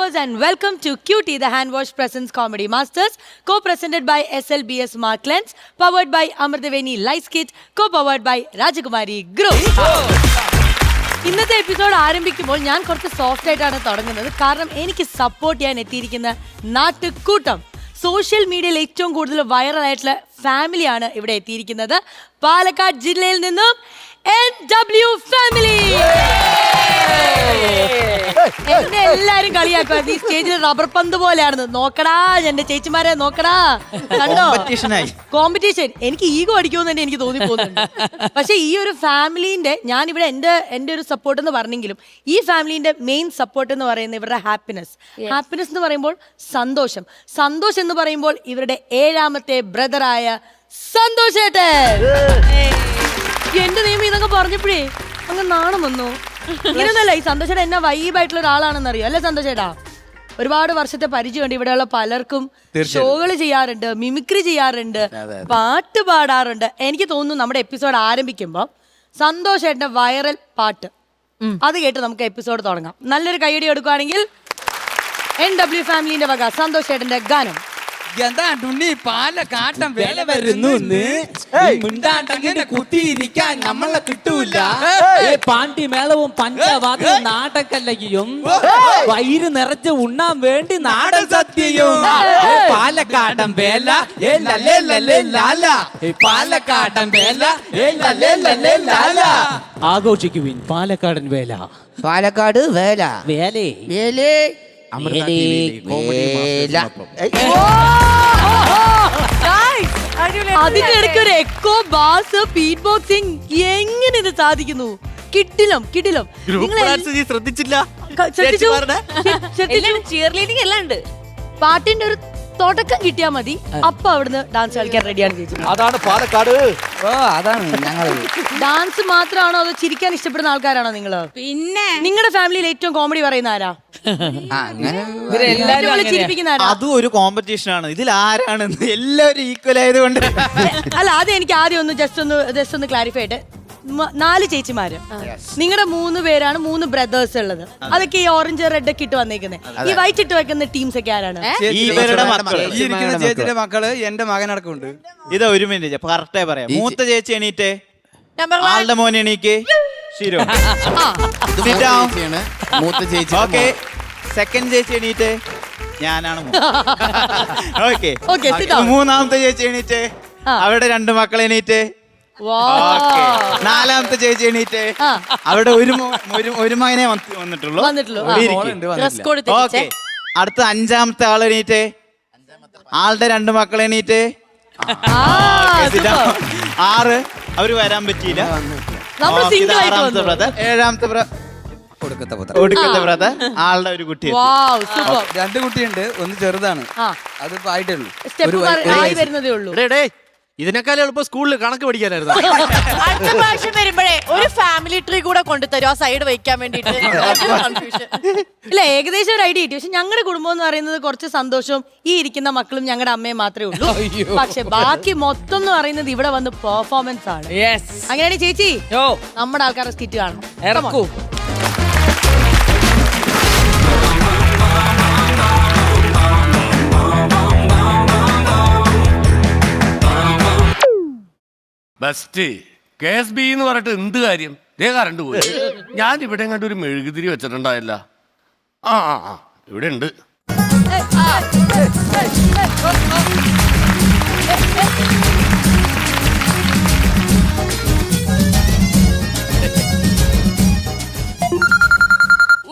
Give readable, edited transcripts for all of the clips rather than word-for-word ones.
viewers and welcome to QT, the Hand Wash Presents Comedy Masters, co-presented by SLBS Mark Lens, powered by Amardaveni Lights Kit, co-powered by Rajakumari Group. ഇന്നത്തെ episode ആരംഭിക്കുമ്പോൾ ഞാൻ കുറച്ച് soft ആയിട്ടാണ് തുടങ്ങുന്നത്. കാരണം എനിക്ക് support ചെയ്യാൻ എത്തിയിരിക്കുന്ന നാട്ടുകൂട്ടം, social മീഡിയയിൽ ഏറ്റവും കൂടുതൽ വൈറലായിട്ടുള്ള ഫാമിലിയാണ് ഇവിടെ എത്തിയിരിക്കുന്നത്. പാലക്കാട് ജില്ലയിൽ നിന്നും NW ഫാമിലി. എന്നെ എല്ലാരും കളിയാക്കുമായിരുന്നു, ഈ സ്റ്റേജിൽ റബ്ബർ പന്ത് പോലെയാണെന്ന്. നോക്കടാ എന്റെ ചേച്ചിമാരെ, നോക്കടാ, കണ്ടോ കോമ്പറ്റീഷൻ. എനിക്ക് ഈഗോ അടിക്കുമെന്ന് തന്നെ എനിക്ക് തോന്നി പോകുന്നുണ്ട്. പക്ഷെ ഈ ഒരു ഫാമിലിന്റെ, ഞാനിവിടെ എന്റെ ഒരു സപ്പോർട്ട് എന്ന് പറഞ്ഞെങ്കിലും ഈ ഫാമിലിന്റെ മെയിൻ സപ്പോർട്ട് എന്ന് പറയുന്നത് ഇവരുടെ ഹാപ്പിനെസ് എന്ന് പറയുമ്പോൾ സന്തോഷം എന്ന് പറയുമ്പോൾ ഇവരുടെ 7ാമത്തെ ബ്രദറായ സന്തോഷേട്ടൻ. എന്റെ നിയമം ഇതൊക്കെ പറഞ്ഞപ്പോഴേ അങ്ങ് നാണം വന്നു. ഇങ്ങനെയൊന്നല്ല, ഈ സന്തോഷേട്ടൻ എന്നാ വൈബായിട്ടുള്ള ഒരാളാണെന്ന് അറിയോ അല്ലേ സന്തോഷേട്ടാ? ഒരുപാട് വർഷത്തെ പരിചയമുണ്ട്. ഇവിടെയുള്ള പലർക്കും ഷോകൾ ചെയ്യാറുണ്ട്, മിമിക്രി ചെയ്യാറുണ്ട്, പാട്ട് പാടാറുണ്ട്. എനിക്ക് തോന്നുന്നു നമ്മുടെ എപ്പിസോഡ് ആരംഭിക്കുമ്പോൾ സന്തോഷേട്ടന്റെ വൈറൽ പാട്ട് അത് കേട്ട് നമുക്ക് എപ്പിസോഡ് തുടങ്ങാം. നല്ലൊരു കൈയടി എടുക്കുകയാണെങ്കിൽ NW ഫാമിലിന്റെ വക സന്തോഷേട്ടന്റെ ഗാനം. എന്താ തുണ്ണി പാലക്കാട്ടം വേല വരുന്നു, കുത്തിയിരിക്കാൻ നമ്മളെ കിട്ടൂല. പാണ്ടി മേളവും പഞ്ചവാദ്യവും നാടകല്ലയും വയിറ് നിറച്ച് ഉണ്ണാൻ വേണ്ടി നാടൻ സത്യവും. പാലക്കാടൻ വേല പാലക്കാടൻ വേല ആഘോഷിക്കുവിൻ പാലക്കാടൻ വേല. പാലക്കാട് വേല വേലേ വേലേ അതിന്റെ ഇടയ്ക്ക് ഒരു എക്കോ, ബാസ്, ബീറ്റ് ബോക്സിംഗ്, എങ്ങനെ ഇത് സാധിക്കുന്നു? കിടിലം. ശ്രദ്ധിച്ചില്ല. പാട്ടിന്റെ ഒരു തുടക്കം കിട്ടിയാ മതി, അപ്പൊ അവിടുന്ന് ഡാൻസ് കളിക്കാൻ റെഡിയാണ് ചേച്ചി. അതാണ് പാലക്കാട്. അതാണ് ഞങ്ങൾ. ഡാൻസ് മാത്രമാണോ അതോ ചിരിക്കാൻ ഇഷ്ടപ്പെടുന്ന ആൾക്കാരാണോ നിങ്ങള്? പിന്നെ നിങ്ങളുടെ ഫാമിലിയിൽ ഏറ്റവും കോമഡി പറയുന്ന ആരാ? ചിരിപ്പിക്കുന്ന ആരാ? അതും ഒരു കോമ്പറ്റീഷൻ ആണ്. ഇതിൽ ആരാണെന്ന് എല്ലാവരും ഈക്വൽ ആയതുകൊണ്ട്. അല്ല, അത് എനിക്ക് ആദ്യം ഒന്ന് ജസ്റ്റ് ഒന്ന് ക്ലാരിഫൈ ആയിട്ട്. 4 ചേച്ചിമാര്, നിങ്ങളുടെ 3 പേരാണ്, 3 ബ്രദേഴ്സ് ഉള്ളത്. അതൊക്കെ ഈ ഓറഞ്ച് റെഡ് ഒക്കെ ഇട്ട് വന്നേക്കുന്നത്. ഈ വൈറ്റ് ഇട്ട് വെക്കുന്ന ടീംസ് ഒക്കെ ആരാണ്? ചേച്ചിയുടെ മക്കള് എന്റെ മകനടക്കമുണ്ട്. ഇത് ഒരു മിനിറ്റ് കറക്റ്റായി പറയാം. മൂത്ത ചേച്ചി എണീറ്റേ, ആളുടെ മോൻ എണീക്ക്. മൂത്ത ചേച്ചി. ഓക്കെ, സെക്കൻഡ് ചേച്ചി എണീറ്റേ, ഞാനാണ്. ഓക്കെ, 3ാമത്തെ ചേച്ചി എണീറ്റേ, അവിടെ 2 മക്കൾ എണീറ്റേ. 4ാമത്തെ ചേച്ചി എണീറ്റേ, അവിടെ ഒരു മകനെ വന്നിട്ടുള്ളൂ. ഓക്കെ, അടുത്ത 5ാമത്തെ ആൾ എണീറ്റേ, ആളുടെ 2 മക്കൾ എണീറ്റേ. 6 അവര് വരാൻ പറ്റിയില്ല. 6ാമത്തെ ബ്രദർ, 7ാമത്തെ ഒടുക്കത്തെ ബ്രദർ, ആളുടെ ഒരു കുട്ടി. 2 കുട്ടിയുണ്ട്, ഒന്ന് ചെറുതാണ്, അത് ആയിട്ടേ ഉള്ളൂ. ഇതിനേക്കാൾ എളുപ്പം സ്കൂളിൽ കണക്ക് പഠിക്കാനായിരുന്നു. അടുത്ത പ്രാവശ്യം വരുമ്പോഴേ ഒരു ഫാമിലി ട്രീ കൂടെ കൊണ്ടുതരും ആ സൈഡ് വയ്ക്കാൻ വേണ്ടിട്ട്. ഇല്ല, ഏകദേശം ഒരു ഐഡിയ കിട്ടി. പക്ഷെ ഞങ്ങളുടെ കുടുംബം എന്ന് പറയുന്നത് കുറച്ച് സന്തോഷവും ഈ ഇരിക്കുന്ന മക്കളും ഞങ്ങളുടെ അമ്മയും മാത്രമേ ഉള്ളൂ. പക്ഷെ ബാക്കി മൊത്തം എന്ന് പറയുന്നത് ഇവിടെ വന്ന് പെർഫോമൻസ് ആണ്. അങ്ങനെയാണെങ്കിൽ ചേച്ചി നമ്മുടെ ആൾക്കാരുടെ സ്കിറ്റ് കാണണം. ബെസ്റ്റ് KSB എന്ന് പറഞ്ഞിട്ട് എന്ത് കാര്യം? ദേ കറണ്ട് പോയി. ഞാൻ ഇവിടെ കണ്ട് ഒരു മെഴുകുതിരി വെച്ചിട്ടുണ്ടായില്ല. ആ ഇവിടെ ഉണ്ട്.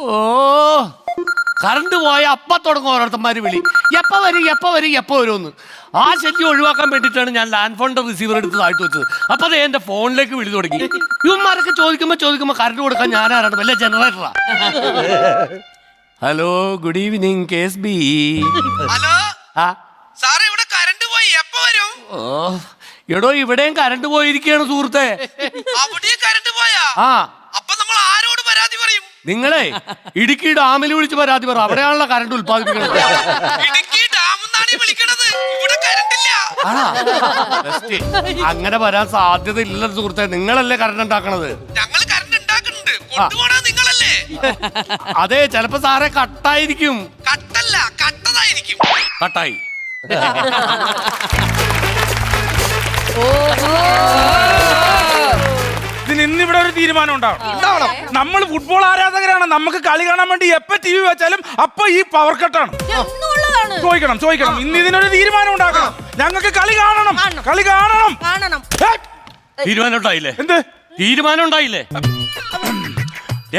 ഓ, കറണ്ട് പോയ അപ്പ തുടങ്ങും ഓരോരുത്തന്മാര് വിളി. എപ്പ വരുമെന്ന്. ആ ശല്യം ഒഴിവാക്കാൻ വേണ്ടിയിട്ടാണ് ഞാൻ ലാൻഡ് ഫോണിന്റെ റിസീവർ എടുത്ത് താഴ്ത്തു വെച്ചത്. അപ്പൊ അത് എന്റെ ഫോണിലേക്ക് വിളി തുടങ്ങി. ഇവന്മാരൊക്കെ ചോദിക്കുമ്പോ കറണ്ട് കൊടുക്കാൻ ഞാനാരാണ്? വല്ല ജനറേറ്ററാ? Hello, good evening KSB. Hello സാറേ, ഇവിടെ കറണ്ട് പോയി, എപ്പോ വരും? ഓ എടോ, ഇവിടെയും കറണ്ട് പോയിരിക്കുകയാണ് സുഹൃത്തെ. അവിടെയും കറണ്ട് പോയാ? അപ്പൊ നമ്മൾ ആരോട് പരാതി പറയും? നിങ്ങളെ ഇടുക്കി ഡാമിൽ വിളിച്ച് പരാതി പറ. അവിടെയാണല്ലോ കറണ്ട് ഉത്പാദിപ്പിക്കുന്നത്. ഇടുക്കി ഡാമെന്നാണ് വിളിക്കണത്, ഇവിടെ കറണ്ട് ഇല്ല. അങ്ങനെ വരാൻ സാധ്യത ഇല്ല സുഹൃത്തെ. നിങ്ങളല്ലേ കറണ്ട് ഉണ്ടാക്കണത്? ഞങ്ങൾ കറണ്ട് ഉണ്ടാക്കുന്നുണ്ട്, കൊണ്ടുപോണ നിങ്ങളല്ലേ? അതെ ചിലപ്പോ സാറേ കട്ടായിരിക്കും. കട്ടല്ല കട്ടതായിരിക്കും. കട്ടായി. ഇതിന് ഇന്നിവിടെ ഒരു തീരുമാനം ഉണ്ടാവണം. നമ്മൾ ഫുട്ബോൾ ആരാധകരാണ്. നമുക്ക് കളി കാണാൻ വേണ്ടി എപ്പോ ടി വി വെച്ചാലും അപ്പൊ ഈ പവർ കട്ടാണ്. ചോദിക്കണം ഇന്ന് ഇതിനൊരു തീരുമാനം ഉണ്ടാക്കണം. ഞങ്ങൾക്ക് കളി കാണണം. കളി കാണണം. തീരുമാനം ഉണ്ടായില്ലേ? എന്ത് തീരുമാനം ഉണ്ടായില്ലേ?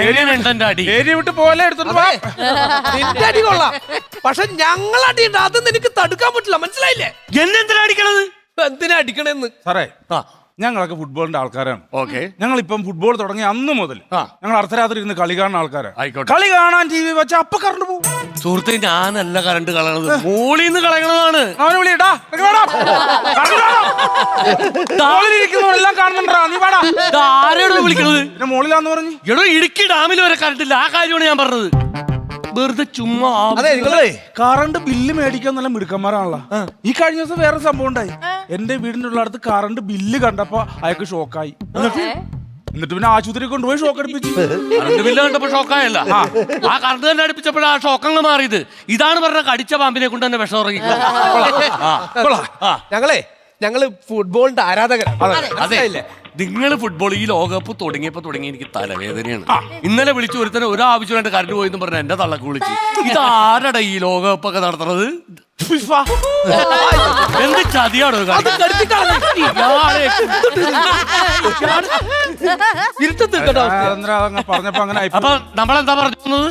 എങ്ങനെയുണ്ട് എന്റെ അടി? ഏരിയ വിട്ട് പോലെ എടുത്തോണ്ട് വാ. നിന്റെ അടി കൊള്ളാം, പക്ഷെ ഞങ്ങൾ അടിയുണ്ട്, അത് നിനക്ക് തടുക്കാൻ പറ്റില്ല. മനസ്സിലായില്ലേ? എന്നെന്തിനാ അടിക്കണത്? എന്തിനാ അടിക്കണെന്ന്? സാറേ ആ ഞങ്ങളൊക്കെ ഫുട്ബോളിന്റെ ആൾക്കാരാണ്. ഓക്കെ. ഞങ്ങളിപ്പം ഫുട്ബോൾ തുടങ്ങിയ അന്ന് മുതൽ ഞങ്ങൾ അർദ്ധരാത്രി ഇരുന്ന് കളി കാണുന്ന ആൾക്കാരാണ്. ആയിക്കോട്ടെ. കളി കാണാൻ ടി വി വെച്ചാൽ അപ്പൊ കറണ്ട് പോകും. സുഹൃത്തെ ഞാനല്ല കറണ്ട് കളയണത്, മോളിന്ന് കളയണതാണ്. അവനെ വിളിയടാ, എല്ലാം കാണുന്നുണ്ടാ. നീ പാടാ. ആരോട് വിളിക്കണത്? പിന്നെ മോളിലാന്ന് പറഞ്ഞു. എടോ ഇടുക്കി ഡാമിൽ വരെ കറണ്ടില്ല. ആ കാര്യമാണ് ഞാൻ പറഞ്ഞത്. വെറുതെ ചുമ്മാ. അതെ നിങ്ങളേ കറണ്ട് ബില്ല് മേടിക്കാൻ നല്ല മിടുക്കന്മാരാണല്ലോ. ഈ കഴിഞ്ഞ ദിവസം വേറെ സംഭവം ഉണ്ടായി. എന്റെ വീടിന്റെ ഉള്ള അടുത്ത് കറണ്ട് ബില്ല് കണ്ടപ്പോ അയാൾക്ക് ഷോക്കായി. എന്നിട്ട് പിന്നെ ആശുപത്രി കൊണ്ടുപോയി ഷോക്ക് അടുപ്പിച്ചു. കറണ്ട് ബില്ല് കണ്ടപ്പോ ഷോക്കായല്ല, ആ കറണ്ട് തന്നെ അടുപ്പിച്ചപ്പോഴാ ആ ഷോക്കങ്ങ് മാറിയത്. ഇതാണ് പറഞ്ഞ കടിച്ച പാമ്പിനെ കൊണ്ട് തന്നെ വിഷം ഇറങ്ങി. ഞങ്ങള് ഫുട്ബോളിന്റെ ആരാധകരാണ്. അതെ, നിങ്ങൾ ഫുട്ബോൾ ഈ ലോകകപ്പ് തുടങ്ങി എനിക്ക് തലവേദനയാണ്. ഇന്നലെ വിളിച്ചു ഒരുത്തന്നെ ഒരാവശ്യമായിട്ട് കറണ്ട് പോയെന്ന് പറഞ്ഞ എന്റെ തള്ളക്ക് വിളിച്ച്. ഇതാരടാ ഈ ലോകകപ്പ് ഒക്കെ നടത്തുന്നത്? എന്ത് ചതിയാണോ? പറഞ്ഞപ്പോ അങ്ങനെ അപ്പൊ നമ്മളെന്താ പറഞ്ഞത്?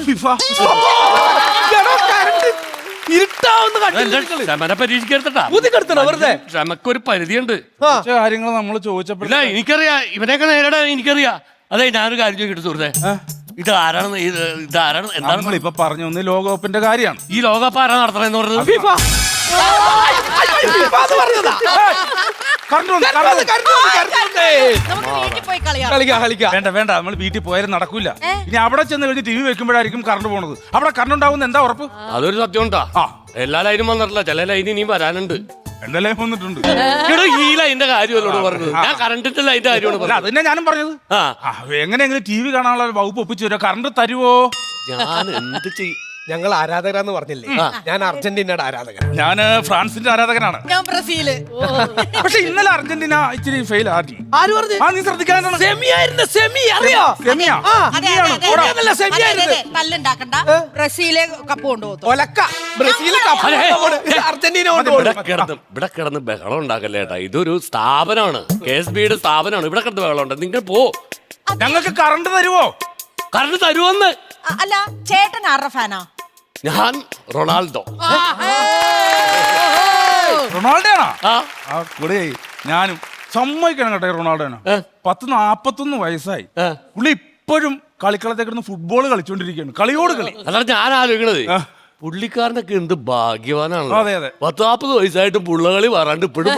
ക്ഷമനെ പരീക്ഷിക്കരുതട്ടാ. ക്ഷമക്കൊരു പരിധിയുണ്ട്. കാര്യങ്ങൾ നമ്മൾ ചോദിച്ചപ്പോഴല്ല എനിക്കറിയാം, ഇവനെയൊക്കെ നേരിടാൻ എനിക്കറിയാം. അതെ, ഞാനൊരു കാര്യം ചോദിക്കട്ടെ സുഹൃത്തെ, ഇതാരാണ് എന്താണ് ഇപ്പൊ പറഞ്ഞു വന്ന് ലോകകപ്പിന്റെ കാര്യമാണ്. ഈ ലോകകപ്പ് ആരാ നടത്തണെന്ന് പറഞ്ഞത്? വേണ്ട നമ്മൾ വീട്ടിൽ പോയാലും നടക്കൂല. ഇനി അവിടെ ചെന്ന് കഴിഞ്ഞ് ടി വി വെക്കുമ്പോഴായിരിക്കും കറണ്ട് പോണത്. അവിടെ കറണ്ട് ഉണ്ടാവുന്ന എന്താ ഉറപ്പ്? അതൊരു സത്യം ഉണ്ടാ. എല്ലാ ലൈനും വന്നിട്ടില്ല, ചില ലൈൻ ഇനിയും വരാനുണ്ട്. എന്റെ ലൈൻ വന്നിട്ടുണ്ട്. ഈ ലൈനിന്റെ കാര്യമല്ലോ പറഞ്ഞത്, ഞാൻ കറണ്ടിന്റെ ലൈനിന്റെ കാര്യമാണ്. അത് തന്നെ ഞാനും പറഞ്ഞത്. എങ്ങനെയെങ്കിലും ടി വി കാണാനുള്ള വകുപ്പ് ഒപ്പിച്ചു തരുമോ? കറണ്ട് തരുവോ? ഞാൻ എന്ത് ചെയ്യും? ഞങ്ങൾ ആരാധകരാന്ന് പറഞ്ഞില്ലേ, ഞാൻ അർജന്റീനയുടെ ആരാധകൻ. ഞാൻ ഫ്രാൻസിന്റെ ആരാധകനാണ്. ഞാൻ ബ്രസീല്. പക്ഷെ ഇന്നലെ അർജന്റീന ഇച്ചിരി ഫെയിൽ ആക്കി. ആര് പറഞ്ഞു? നീ ശ്രദ്ധിക്കാനാണ്. സെമി അറിയോ? സെമിയാ? തല്ലുണ്ടാക്കണ്ട. ബ്രസീലെ കപ്പ് കൊണ്ടുപോകും. ഒലക്ക ബ്രസീൽ അർജന്റീന ഇവിടെ കിടന്ന് ബഹളം ഉണ്ടാക്കല്ലേ ഏട്ടാ. ഇതൊരു സ്ഥാപനമാണ്, KSBയുടെ സ്ഥാപനമാണ്. ഇവിടെ കിടന്ന് ബഹളം ഉണ്ട്. നിങ്ങൾ പോ. ഞങ്ങൾക്ക് കറണ്ട് തരുവോ? കറണ്ട് തരുമെന്ന്. അല്ല, ചേട്ടൻ ആരുടെ ഫാനാ? ഞാൻ റൊണാൾഡോ. റൊണാൾഡോ ആണോ? കൂടെ ഞാനും സമ്മതിക്കണം കേട്ടോ. റൊണാൾഡോനാ 41 വയസ്സായി. പുള്ളി ഇപ്പോഴും കളിക്കളത്തെ കിടന്ന് ഫുട്ബോൾ കളിച്ചോണ്ടിരിക്കുകയാണ്. കളിയോട് കളി. അതാണ് ഞാൻ ആലോചിക്കണത്. പുള്ളിക്കാരനൊക്കെ എന്ത് ഭാഗ്യവാനാണ്. അതെ അതെ. 40 വയസ്സായിട്ടും പുള്ളകളി വരാണ്ട് ഇപ്പോഴും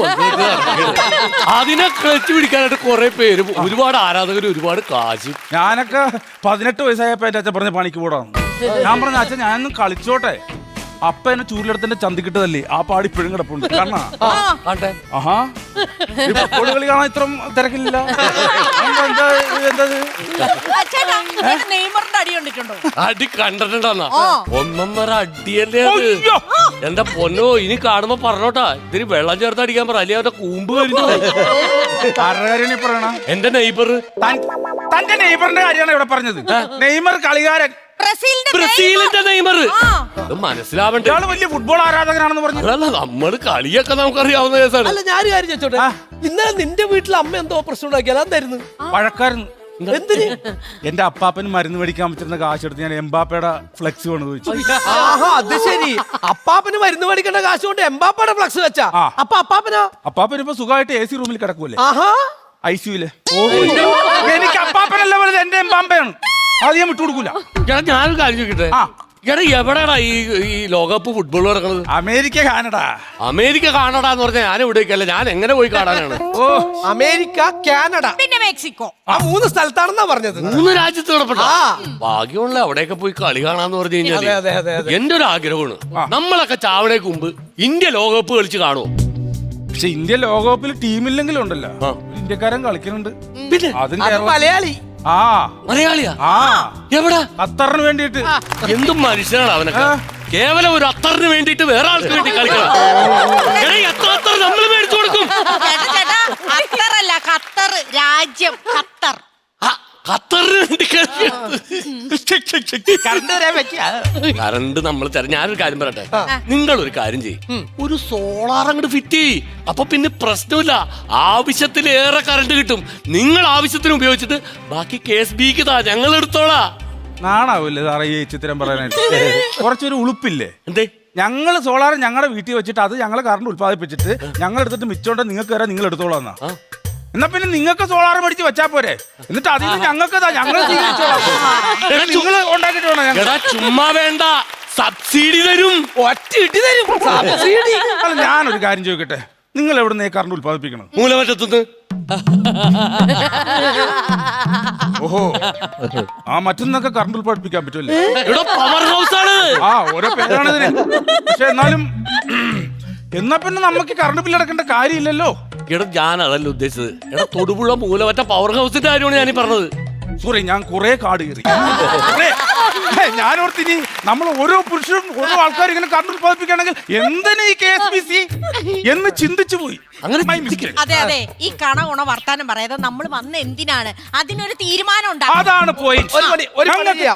അതിനെ കളിച്ചു പിടിക്കാനായിട്ട് കുറെ പേര്, ഒരുപാട് ആരാധകർ, ഒരുപാട് കാശ്. ഞാനൊക്കെ 18 വയസ്സായപ്പോ എന്റെ അച്ഛൻ പറഞ്ഞ പണിക്ക് പോടാന്ന്. ഞാൻ പറഞ്ഞ അച്ഛൻ ഞാനൊന്നും കളിച്ചോട്ടെ. അപ്പ എന്നെ ചൂരിലെടുത്തിന്റെ ചന്തിക്കിട്ടതല്ലേ ആ പാടി ഇപ്പോഴും കിടപ്പുണ്ട്. കാരണം ആഹാ ഫുട്ബോൾ കളി കാണാൻ ഇത്ര തിരക്കില്ല. നെയ്മറിന്റെ അടി കണ്ടിട്ടുണ്ടോ? അടി കണ്ടിട്ടുണ്ടോ? ഒന്നൊന്നര അടിയല്ലേ അത്. എന്റെ പൊന്നോ, ഇനി കാണുമ്പോ പറഞ്ഞോട്ടാ, ഇതിന് വെള്ളം ചേർത്ത് അടിക്കാൻ പറ, അല്ലെങ്കിൽ അവരുടെ കൂമ്പ് കഴിഞ്ഞു. എന്റെ നെയ്ബർ, തന്റെ നെയ്ബറിന്റെ കാര്യമാണ് ഇവിടെ പറഞ്ഞത്. നെയ്മർ കളികാരൻ, ബ്രസീലിന്റെ നെയ്മർ. അത് മനസ്സിലാവണ്ടേ? ഇയാള് വലിയ ഫുട്ബോൾ ആരാധകനാണെന്ന് പറഞ്ഞു. അല്ല, നമ്മള് കളിയൊക്കെ നമുക്കറിയാവുന്ന കേസാണ്. അല്ല, ഞാനൊരു കാര്യം ചോദിച്ചോട്ടെ, ഇന്നലെ നിന്റെ വീട്ടിൽ അമ്മ എന്തോ പ്രശ്നം ഉണ്ടാക്കിയാൽ എന്തായിരുന്നു? വഴക്കായിരുന്നു. എന്തിന്? എന്റെ അപ്പാപ്പന് മരുന്ന് മേടിക്കാൻ പറ്റുന്ന കാശെടുത്ത് ഞാൻ എംബാപ്പയുടെ ഫ്ലെക്സ് കൊണ്ട് ചോദിച്ചു. അത് ശരി, അപ്പാപ്പന് മരുന്ന് മേടിക്കേണ്ട കാശ് കൊണ്ട് എംബാപ്പയുടെ ഫ്ലെക്സ് വെച്ചാ. അപ്പൊ അപ്പാപ്പന് ഇപ്പൊ സുഖമായിട്ട് AC റൂമിൽ കിടക്കൂല്ലേ, ICUല്. എനിക്ക് അപ്പാപ്പനല്ല പറയുന്നത്, എന്റെ എംബാപ്പയാണ്. അത് ഞാൻ വിട്ടുകൊടുക്കൂല. ഞാനൊരു കാര്യം ചോദിക്കട്ടെ, എവിടെയാടാ ഈ ലോകകപ്പ് ഫുട്ബോൾ നടക്കുന്നത്? America, Canada. അമേരിക്ക, കാനഡ എന്ന് പറഞ്ഞാൽ ഞാൻ ഇവിടേക്കല്ല, ഞാൻ എങ്ങനെ പോയി കാണാനാണ്? അമേരിക്ക, കാനഡ, പിന്നെ മെക്സിക്കോ. ആ 3 സ്ഥലത്താണെന്നാ പറഞ്ഞത്. 3 രാജ്യത്ത് നടപ്പെട്ട ഭാഗ്യമുള്ള അവിടെയൊക്കെ പോയി കളി കാണാന്ന് പറഞ്ഞു കഴിഞ്ഞാൽ എന്റെ ഒരു ആഗ്രഹമാണ്. നമ്മളൊക്കെ ചാവണേക്ക് മുമ്പ് ഇന്ത്യ ലോകകപ്പ് കളിച്ച് കാണുമോ? പക്ഷെ ഇന്ത്യ ലോകകപ്പിൽ ടീമില്ലെങ്കിലും ഉണ്ടല്ലോ, ഇന്ത്യക്കാരൻ കളിക്കുന്നുണ്ട്. മലയാളി ആ മലയാളിയാ? ആ എവിടാ? ഖത്തറിന് വേണ്ടിയിട്ട്. എന്തും മനുഷ്യനാണ് അവനൊക്കെ. കേവലം ഒരു അത്തറിന് വേണ്ടിയിട്ട് വേറെ ആൾക്ക് വേണ്ടി കളിക്കണം. എത്ര അത്തർ നമ്മൾ മേടിച്ചു കൊടുക്കും? ചേട്ടാ ഖത്തറല്ല, ഖത്തർ രാജ്യം, ഖത്തർ. ഖത്തറിന് വേണ്ടി കറണ്ട് നമ്മൾ ഞാനൊരു കാര്യം പറയട്ടെ, നിങ്ങളൊരു കാര്യം ചെയ്യും, ഒരു സോളാർ അങ്ങോട്ട് ഫിറ്റ് ചെയ്യ്. അപ്പൊ പിന്നെ പ്രശ്നമില്ല, ആവശ്യത്തിലേറെ കറണ്ട് കിട്ടും. നിങ്ങൾ ആവശ്യത്തിന് ഉപയോഗിച്ചിട്ട് ബാക്കി KSBക്ക് താ, ഞങ്ങൾ എടുത്തോളാ. നാണാവൂല്ലേ സാറേ ഈ ചിത്രം പറയാനായിട്ട്? കുറച്ചൊരു ഉളുപ്പില്ലേ? എന്തേ? ഞങ്ങൾ സോളാർ ഞങ്ങളുടെ വീട്ടിൽ വെച്ചിട്ട് അത് ഞങ്ങൾ കറണ്ട് ഉത്പാദിപ്പിച്ചിട്ട് ഞങ്ങൾ എടുത്തിട്ട് മിച്ചോണ്ട് നിങ്ങൾക്ക് വരാൻ നിങ്ങൾ എടുത്തോളാം. എന്നാ പിന്നെ നിങ്ങൾക്ക് സോളാർ മേടിച്ച് വെച്ചാ പോരെ, എന്നിട്ട് അതിൽ ഞങ്ങൾക്ക് ഞങ്ങൾ നിങ്ങൾ ഉണ്ടാക്കിട്ട് വേണം. ചുമ്മാ വേണ്ട, സബ്സിഡി തരും. ഒറ്റ ഇട്ടി തരും സബ്സിഡി. അല്ല ഞാനൊരു കാര്യം ചോദിക്കട്ടെ, നിങ്ങൾ എവിടെ നിന്ന് കറണ്ട് ഉത്പാദിപ്പിക്കണം? മൂലമറ്റത്തുനിന്ന്. ഓഹോ, ആ മറ്റൊന്നൊക്കെ കറണ്ട് ഉത്പാദിപ്പിക്കാൻ പറ്റുമല്ലേ? ഇവിടെ പവർ ഹൗസ് ആണ്. ആ ഓരോ പേരാണ് ഇതിന്. പക്ഷെ എന്നാലും എന്നാ പിന്നെ നമുക്ക് കറണ്ട് ബില്ല് അടക്കേണ്ട കാര്യമില്ലല്ലോ. എടാ ഞാൻ അതല്ല ഉദ്ദേശിച്ചത്. എടാ തൊടുപുഴ മൂലമറ്റ പവർ ഹൗസിന്റെ കാര്യമാണ് ഞാൻ പറഞ്ഞത്. സോറി, ഞാൻ കുറെ കാട് കയറി. ഞാനോർത്തിനി നമ്മൾ ഓരോ പുരുഷനും ഓരോ ആൾക്കാരും ഇങ്ങനെ കറണ്ട് ഉത്പാദിപ്പിക്കുകയാണെങ്കിൽ എന്തിനാ ഈ KSBC എന്ന് ചിന്തിച്ചു പോയി. അങ്ങനെ അതെ അതെ, ഈ കണ ഉണ വർത്താനം പറയാതെ നമ്മൾ വന്ന എന്തിനാണ്, അതിനൊരു തീരുമാനം ഉണ്ടാകും. അതാണ് പോയി. ഒരു പണി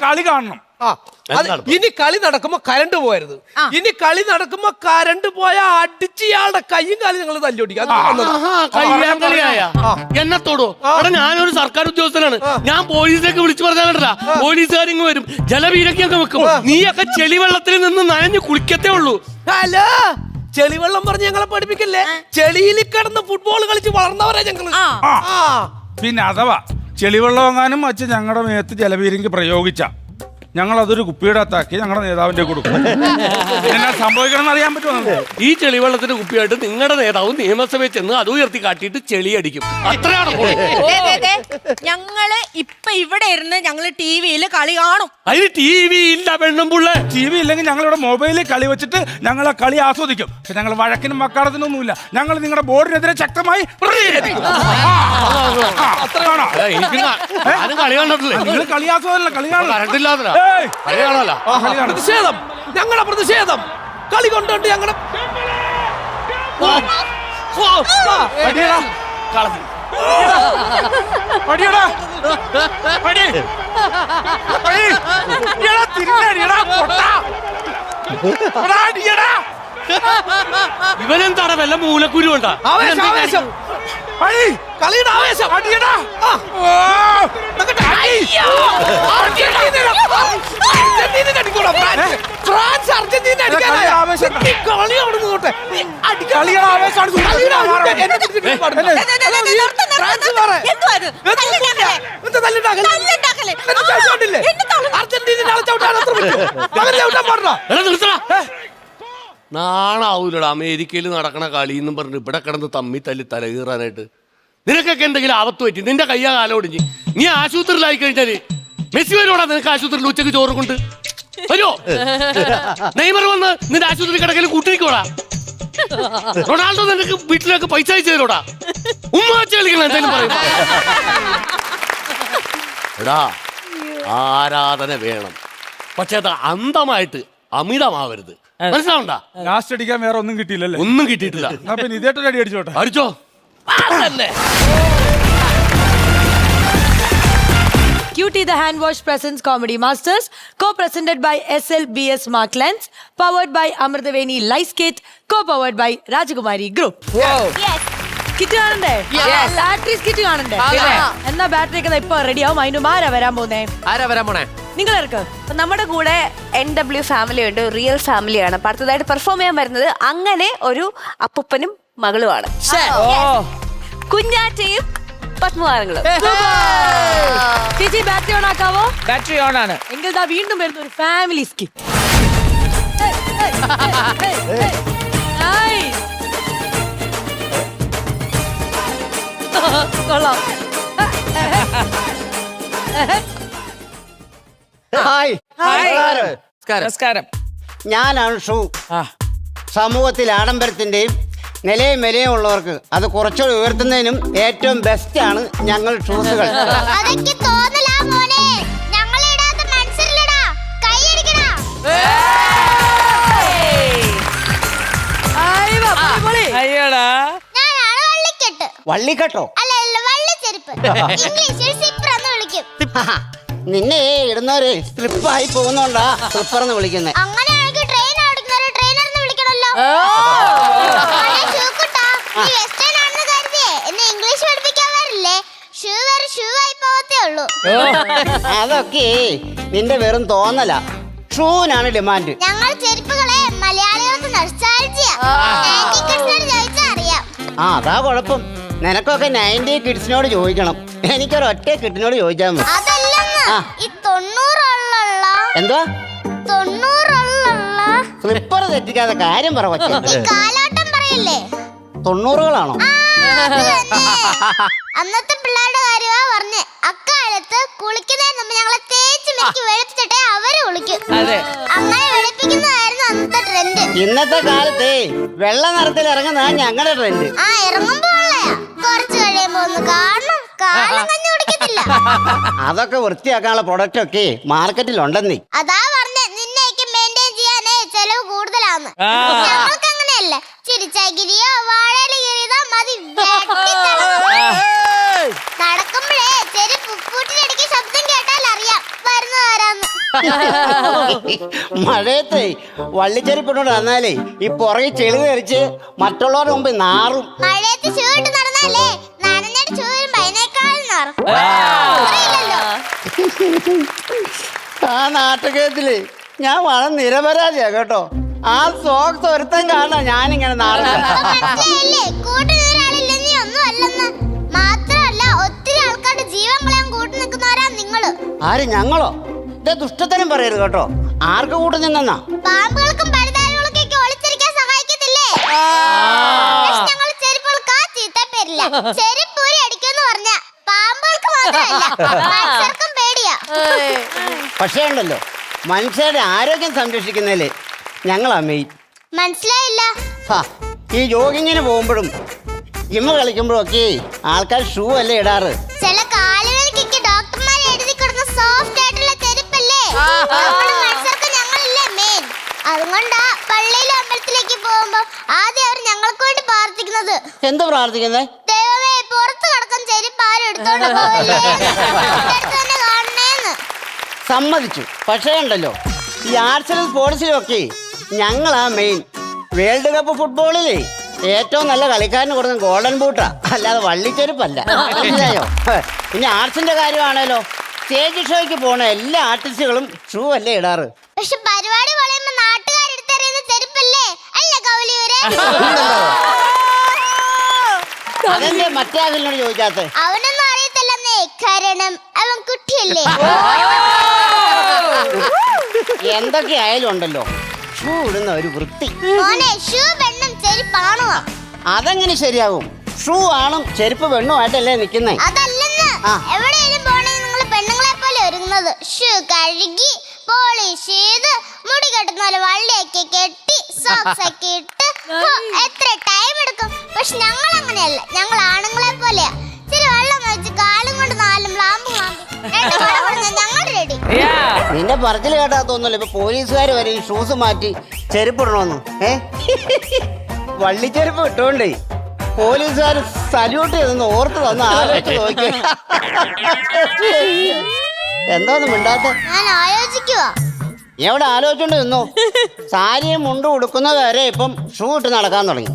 കളി കാണണം. ഇനി കളി നടക്കുമ്പോ കരണ്ട് പോയരുത്. ഇനി കളി നടക്കുമ്പോ കരണ്ട് പോയാ അടിച്ച് ഇയാളുടെ കയ്യും കാലും ഞങ്ങൾ തല്ലിയൊടിക്കും. എന്നത്തോടോ? അവിടെ ഞാനൊരു സർക്കാർ ഉദ്യോഗസ്ഥനാണ്. ഞാൻ പോലീസിലേക്ക് വിളിച്ചു പറഞ്ഞാലല്ല, പോലീസുകാരിങ്ങ് വരും, ജലപീരക്കൊക്കെ വെക്കും. നീയൊക്കെ ചെളിവെള്ളത്തിൽ നിന്ന് നനഞ്ഞു കുളിക്കത്തേ ഉള്ളൂ. ഹലോ, ചെളിവെള്ളം പറഞ്ഞ് ഞങ്ങളെ പഠിപ്പിക്കല്ലേ. ചെളിയിൽ കിടന്ന് ഫുട്ബോൾ കളിച്ച് വളർന്നവരാ ഞങ്ങള്. പിന്നെ അഥവാ ചെളിവെള്ളം വാങ്ങാനും വച്ച് ഞങ്ങളുടെ മേത്ത് ജലപീരങ്കി പ്രയോഗിച്ച ഞങ്ങൾ അതൊരു കുപ്പിയുടെ അകത്താക്കി ഞങ്ങളുടെ നേതാവിന്റെ കൊടുക്കും. എന്നാ സംഭവിക്കണം അറിയാൻ പറ്റുമോ? ഈ ചെളിവെള്ളത്തിന്റെ കുപ്പിയായിട്ട് നിങ്ങളുടെ നേതാവ് നിയമസഭയിൽ ചെന്ന് അത് ഉയർത്തി കാട്ടിയിട്ട് ചെളി അടിക്കും. അത്രയാണ്. ഞങ്ങള് ഇപ്പൊ ഇവിടെ ഇരുന്ന് ഞങ്ങള് TV-യിൽ കളി കാണും. അതിന് TV ഇല്ല പെണ്ണും പുള്ള. TV ഇല്ലെങ്കിൽ ഞങ്ങളിവിടെ മൊബൈലിൽ കളി വെച്ചിട്ട് ഞങ്ങൾ ആ കളി ആസ്വദിക്കും. പക്ഷെ ഞങ്ങൾ വഴക്കിനും വക്കാടത്തിനൊന്നുമില്ല. ഞങ്ങൾ നിങ്ങളുടെ ബോർഡിനെതിരെ ശക്തമായി പ്രതികരിക്കും. കളി കണ്ടിട്ടില്ലേ? നിങ്ങൾ കളി ആസ്വാദനല്ല, കളി കാണും. കറണ്ടില്ലാത്ത പ്രതിഷേധം, ഞങ്ങളുടെ പ്രതിഷേധം. കളി കൊണ്ടോണ്ട് ഞങ്ങളുടെ ഇവനെന്താണ് വല്ല മൂലക്കുരു ഉണ്ടാ? കളിയുടെ ആവേശം. ഫ്രാൻസ് അർജന്റീന നാണാവൂലടാ അമേരിക്കയിൽ നടക്കണ കളി എന്നും പറഞ്ഞു ഇവിടെ കിടന്ന് തമ്മി തല്ലി തലകീറാനായിട്ട്. നിനക്കൊക്കെ എന്തെങ്കിലും ആപത്ത് പറ്റി, നിന്റെ കയ്യാ കാലം ഒടിഞ്ഞ് നീ ആശുപത്രിയിലായി കഴിഞ്ഞാല് മെസ്സി വരുവാടാ നിനക്ക് ആശുപത്രിയിൽ ഉച്ചക്ക് ചോറ് കൊണ്ട് വരുമോ? നെയ്മർ വന്ന് നിന്റെ ആശുപത്രി കിടക്കല് കൂട്ടിരിക്കോടാ. റൊണാൾഡോ നിനക്ക് വീട്ടിലേക്ക് പൈസ അയച്ചു തരോടാ. ഉമ്മ വെച്ച് കളിക്കണം എന്തായാലും പറയും. എടാ ആരാധന വേണം, പക്ഷെ അത് അന്ധമായിട്ട് അമിതമാവരുത്. മനസ്സിലാവണ്ട? ലാസ്റ്റ് അടിക്കാൻ വേറെ ഒന്നും കിട്ടിയില്ലല്ലേ? ഒന്നും കിട്ടിയിട്ടില്ല. പിന്നെ ഇതേട്ടൊരു അടി അടിച്ചോട്ടെ. അടിച്ചോ. Cutie the Hand Wash presents Comedy Masters, co-presented by SLBS Mark Lens, powered by Amardaveni Lice Kit, co-powered by Rajakumari Group. Kit കാണണ്ടേ? ബാറ്ററീസ് കിറ്റ് കാണണ്ടേ? എന്നാ ബാറ്ററി ഒക്കെ ഇപ്പൊ റെഡി ആവും. അതിന് ആരാ വരാൻ പോന്നേ? നിങ്ങൾ ഇറക്ക്. നമ്മുടെ കൂടെ NW ഫാമിലി ഉണ്ട്, റിയൽ ഫാമിലിയാണ്. അപ്പൊ അടുത്തതായിട്ട് പെർഫോം ചെയ്യാൻ വരുന്നത് അങ്ങനെ ഒരു അപ്പൂപ്പനും മകളുമാണ്. കുഞ്ഞാറ്റയും പത്മവാരങ്ങളും. ചേച്ചി ബാറ്ററി ഓൺ ആക്കാവോ? ബാറ്ററി ഓൺ ആണ്. എങ്കിൽ ദാ വീണ്ടും വരുന്ന ഒരു ഫാമിലി സ്കിറ്റ്. കൊള്ളാം. നമസ്കാരം. ഞാനാണ് ഷൂ. സമൂഹത്തിൽ ആഡംബരത്തിന്റെയും നിലയും വിലയും ഉള്ളവർക്ക് അത് കുറച്ചുകൂടി ഉയർത്തുന്നതിനും ഏറ്റവും ബെസ്റ്റ് ആണ് ഞങ്ങൾ ഷൂസുകൾ. വള്ളിക്കെട്ടോ അല്ല അല്ല വള്ളിച്ചെരുപ്പ് ഇംഗ്ലീഷിൽ സിപ്പർ എന്ന് വിളിക്കും. നിന്നെ ഇടുന്നവര് സ്ലിപ്പായി പോകുന്നോണ്ടാ സ്ലിപ്പർ എന്ന് വിളിക്കുന്നത്. അങ്ങനെയാണെങ്കിൽ ട്രെയിൻ ഓടിക്കുന്നവരെ ട്രെയിനർ എന്ന് വിളിക്കണല്ലോ. മോനെ ഷൂക്കുട്ടാ, നീ വെസ്റ്റേൺ ആണെന്ന് കരുതിയേ എന്നെ ഇംഗ്ലീഷ് പഠിപ്പിക്കാൻ വരില്ലേ? ഷൂ വേറെ ഷൂ ആയി പോകത്തേ ഉള്ളൂ. അതൊക്കെ നിന്റെ വെറും തോന്നല. ഷൂവിനാണ് ഡിമാൻഡ്. ഞങ്ങൾ ചെരുപ്പുകളെ മലയാളികൾക്ക് നൊസ്റ്റാൾജിയാ. 90 കിഡ്സിനോട് ചോദിച്ചാൽ അറിയാം. അതാ കുഴപ്പം. നിനക്കൊക്കെ 90 കിഡ്സിനോട് ചോദിക്കണം. എനിക്കൊരൊറ്റ കിട്ടിനോട് ചോദിച്ചാൽ മതി. അതല്ലെന്ന് ഈ 90 എന്താ 90 സ്ലിപ്പർ തെറ്റിക്കാതെ കാര്യം പറ. ഈ കാലോട്ടം പറയില്ലേ 90-കളാണോ? അത് തന്നെ. അന്നത്തെ പിള്ളേരുടെ കാര്യമാ പറഞ്ഞേ. അക്കാലത്ത് കുളിക്കുന്നതിന് മുമ്പ് ഞങ്ങളെ തേച്ച് മിക്കി വെളുപ്പിച്ചിട്ടേ അവര് കുളിക്കും. അങ്ങനെ വെളുപ്പിക്കുന്നതായിരുന്നു അന്നത്തെ ട്രെൻഡ്. ഇന്നത്തെ കാലത്ത് വെള്ള നിറത്തിൽ ഇറങ്ങുന്നതാ ഞങ്ങളുടെ ട്രെൻഡ്. ഇറങ്ങുമ്പോ കുറച്ച് കഴിയുമ്പോ ഒന്ന് കാണണം. കാലം കഞ്ഞി കുടിക്കത്തില്ല. അതൊക്കെ വൃത്തിയാക്കാനുള്ള പ്രൊഡക്റ്റ് ഒക്കെ മാർക്കറ്റിലുണ്ടെന്നേ. അതാ പറഞ്ഞേ നിന്നെയൊക്കെ മെയിൻറ്റെയിൻ ചെയ്യാനേ ചെലവ് കൂടുതലാന്ന്. ഞങ്ങൾക്ക് അങ്ങനെയല്ല. ചിരിച്ചാകിരിയോ വാഴയില കീറിയതോ മതി. നടക്കുമ്പോഴേ ചെരുപ്പ് കൂട്ടിനടിക്ക് ശബ്ദം കേട്ടാൽ അറിയാം വരുന്നവരാന്ന്. മഴയത്തെ വള്ളിച്ചെരുപ്പിനോട് വന്നാലേ ഈ പുറകെ ചെളി തെറിച്ച് മറ്റുള്ളവരുടെ മുമ്പ് നാറും. മഴയത്ത് ഷൂ ഇട്ട് നടന്നാലേ നനഞ്ഞിട്ട് ഷൂ വരുമ്പോ അതിനേക്കാൾ നാറും. ആ നാട്ടുകേത്തില് ഞാൻ വളരെ നിരപരാധിയാ കേട്ടോ. ആ സോക്സ് ഒരുത്തം കാണാ ഞാനിങ്ങനെ മനസ്സിലായില്ലേ? കൂട്ടുനിരാളില്ലെന്നീ ഒന്നും അല്ലെന്ന്. മാത്രമല്ല ഒത്തിരി ആൾക്കാരുടെ ജീവൻ കളയാൻ കൂട്ടു നിൽക്കുന്നവരാ നിങ്ങള്. ആര്? ഞങ്ങളോ? ഇതേ ദുഷ്ടത്തരം പറയരുത് കേട്ടോ. ആർക്ക് കൂട്ടു നിന്നാ? പാമ്പുകൾക്കും പഴുതാരകൾക്കൊക്കെ ഒളിച്ചിരിക്കാൻ സഹായിക്കത്തില്ലേ? ഞങ്ങൾ ചെരുപ്പുകൾക്ക് ആ ചീത്ത പേരില്ല. ചെരുപ്പൂരി അടിക്കുമെന്ന് പറഞ്ഞ പാമ്പുകൾക്ക് മാത്രമല്ല മനുഷ്യർക്കും പേടിയാ. പക്ഷേ ഉണ്ടല്ലോ, മനുഷ്യരുടെ ആരോഗ്യം സംരക്ഷിക്കുന്നതില് ഞങ്ങളാ മെയിൻ. മനസ്സിലായില്ല? ഈ ജോഗിങ്ങിന് പോകുമ്പോഴും ജിമ്മ് കളിക്കുമ്പോഴും ഒക്കെ ആൾക്കാർ ഷൂ അല്ലേ ഇടാറ്. ചില കാലുകൾക്കൊക്കെ ഡോക്ടർമാർ എഴുതി കൊടുക്കുന്ന സോഫ്റ്റ് ആയിട്ടുള്ള ചെരുപ്പല്ലേ മനുഷ്യർക്ക് ഞങ്ങളില്ലേ മെയിൻ. അതുകൊണ്ടാ പള്ളിയിലും അമ്പലത്തിലേക്ക് പോകുമ്പോ ആദ്യം അവർ ഞങ്ങൾക്ക് വേണ്ടി പ്രാർത്ഥിക്കുന്നത്. എന്ത് പ്രാർത്ഥിക്കുന്നേ? ദൈവമേ പുറത്ത് കിടക്കുന്ന ചെരുപ്പ് ആരും എടുത്തോണ്ട് പോവല്ലേ, തന്നെ കാണണേന്ന്. സമ്മതിച്ചു. പക്ഷേ ഉണ്ടല്ലോ, ഈ ആർട്സിലും സ്പോർട്സിലും ഒക്കെ ഞങ്ങളാ മെയിൻ. വേൾഡ് കപ്പ് ഫുട്ബോളിലേ ഏറ്റവും നല്ല കളിക്കാരന് കൊടുക്കുന്ന ഗോൾഡൻ ബൂട്ടാ, അല്ലാതെ വള്ളിച്ചെരുപ്പല്ല. മനസ്സിലായോ? പിന്നെ ആർട്സിന്റെ കാര്യമാണല്ലോ, സ്റ്റേജ് ഷോയ്ക്ക് പോണ എല്ലാ ആർട്ടിസ്റ്റുകളും ഷൂ അല്ലേ ഇടാറ്. പക്ഷെ പരിപാടി പൊളിയുമ്പോ നാട്ടുകാരെടുത്തറിയുന്ന ചെരുപ്പല്ലേ അല്ല കൗലിയൂരെ? അതെന്റെ മറ്റേ ആളിനോട് ചോദിക്കാത്ത? അവനൊന്നും അറിയത്തില്ലെന്നേ, കാരണം അവൻ കുട്ടിയല്ലേ. എന്തൊക്കെ ആയാലും ഉണ്ടല്ലോ, ഷൂ ഇടുന്ന ഒരു വൃത്തി. മോനെ ഷൂ പെണ്ണും ചെരുപ്പാണോ? അതെങ്ങനെ ശരിയാകും? ഷൂ ആണും ചെരുപ്പ് പെണ്ണുമായിട്ടല്ലേ നിക്കുന്നേ? അതല്ലെന്ന്. എവിടെയെങ്കിലും പോണേ നിങ്ങൾ പെണ്ണുങ്ങളെ പോലെ ഒരുങ്ങുന്നത്. ഷൂ കഴുകി പോളിഷ് ചെയ്ത് മുടി കെട്ടുന്ന പോലെ വള്ളിയൊക്കെ കെട്ടി സോക്സ് ഒക്കെ ഇട്ട് എത്ര ടൈം എടുക്കും. പക്ഷെ ഞങ്ങൾ അങ്ങനെയല്ല. ഞങ്ങൾ ആണുങ്ങളെ പോലെയാ. ഇച്ചിരി വെള്ളം വെച്ച് കാലും കൊണ്ട് നാലും ലാമ്പ് ഞങ്ങൾ റെഡി. നിന്റെ പറച്ചിൽ കേട്ടാ തോന്നല്ലോ ഇപ്പൊ പോലീസുകാർ വരെ ഈ ഷൂസ് മാറ്റി ചെരുപ്പ് ഇടണമെന്ന്. വള്ളിച്ചെരുപ്പ് ഇട്ടോണ്ടേ പോലീസുകാർ സല്യൂട്ട് ചെയ്തെന്ന് ഓർത്ത് തന്ന ആലോചിച്ച് നോക്കി. എന്താന്ന് മിണ്ടാത്ത? ഞാൻ ആലോചിക്കുവാ. എവിടെ ആലോചിച്ചോണ്ട് നിന്നോ? സാരിയും മുണ്ടും ഉടുക്കുന്നത് വരെ ഇപ്പം ഷൂ ഇട്ട് നടക്കാൻ തുടങ്ങി.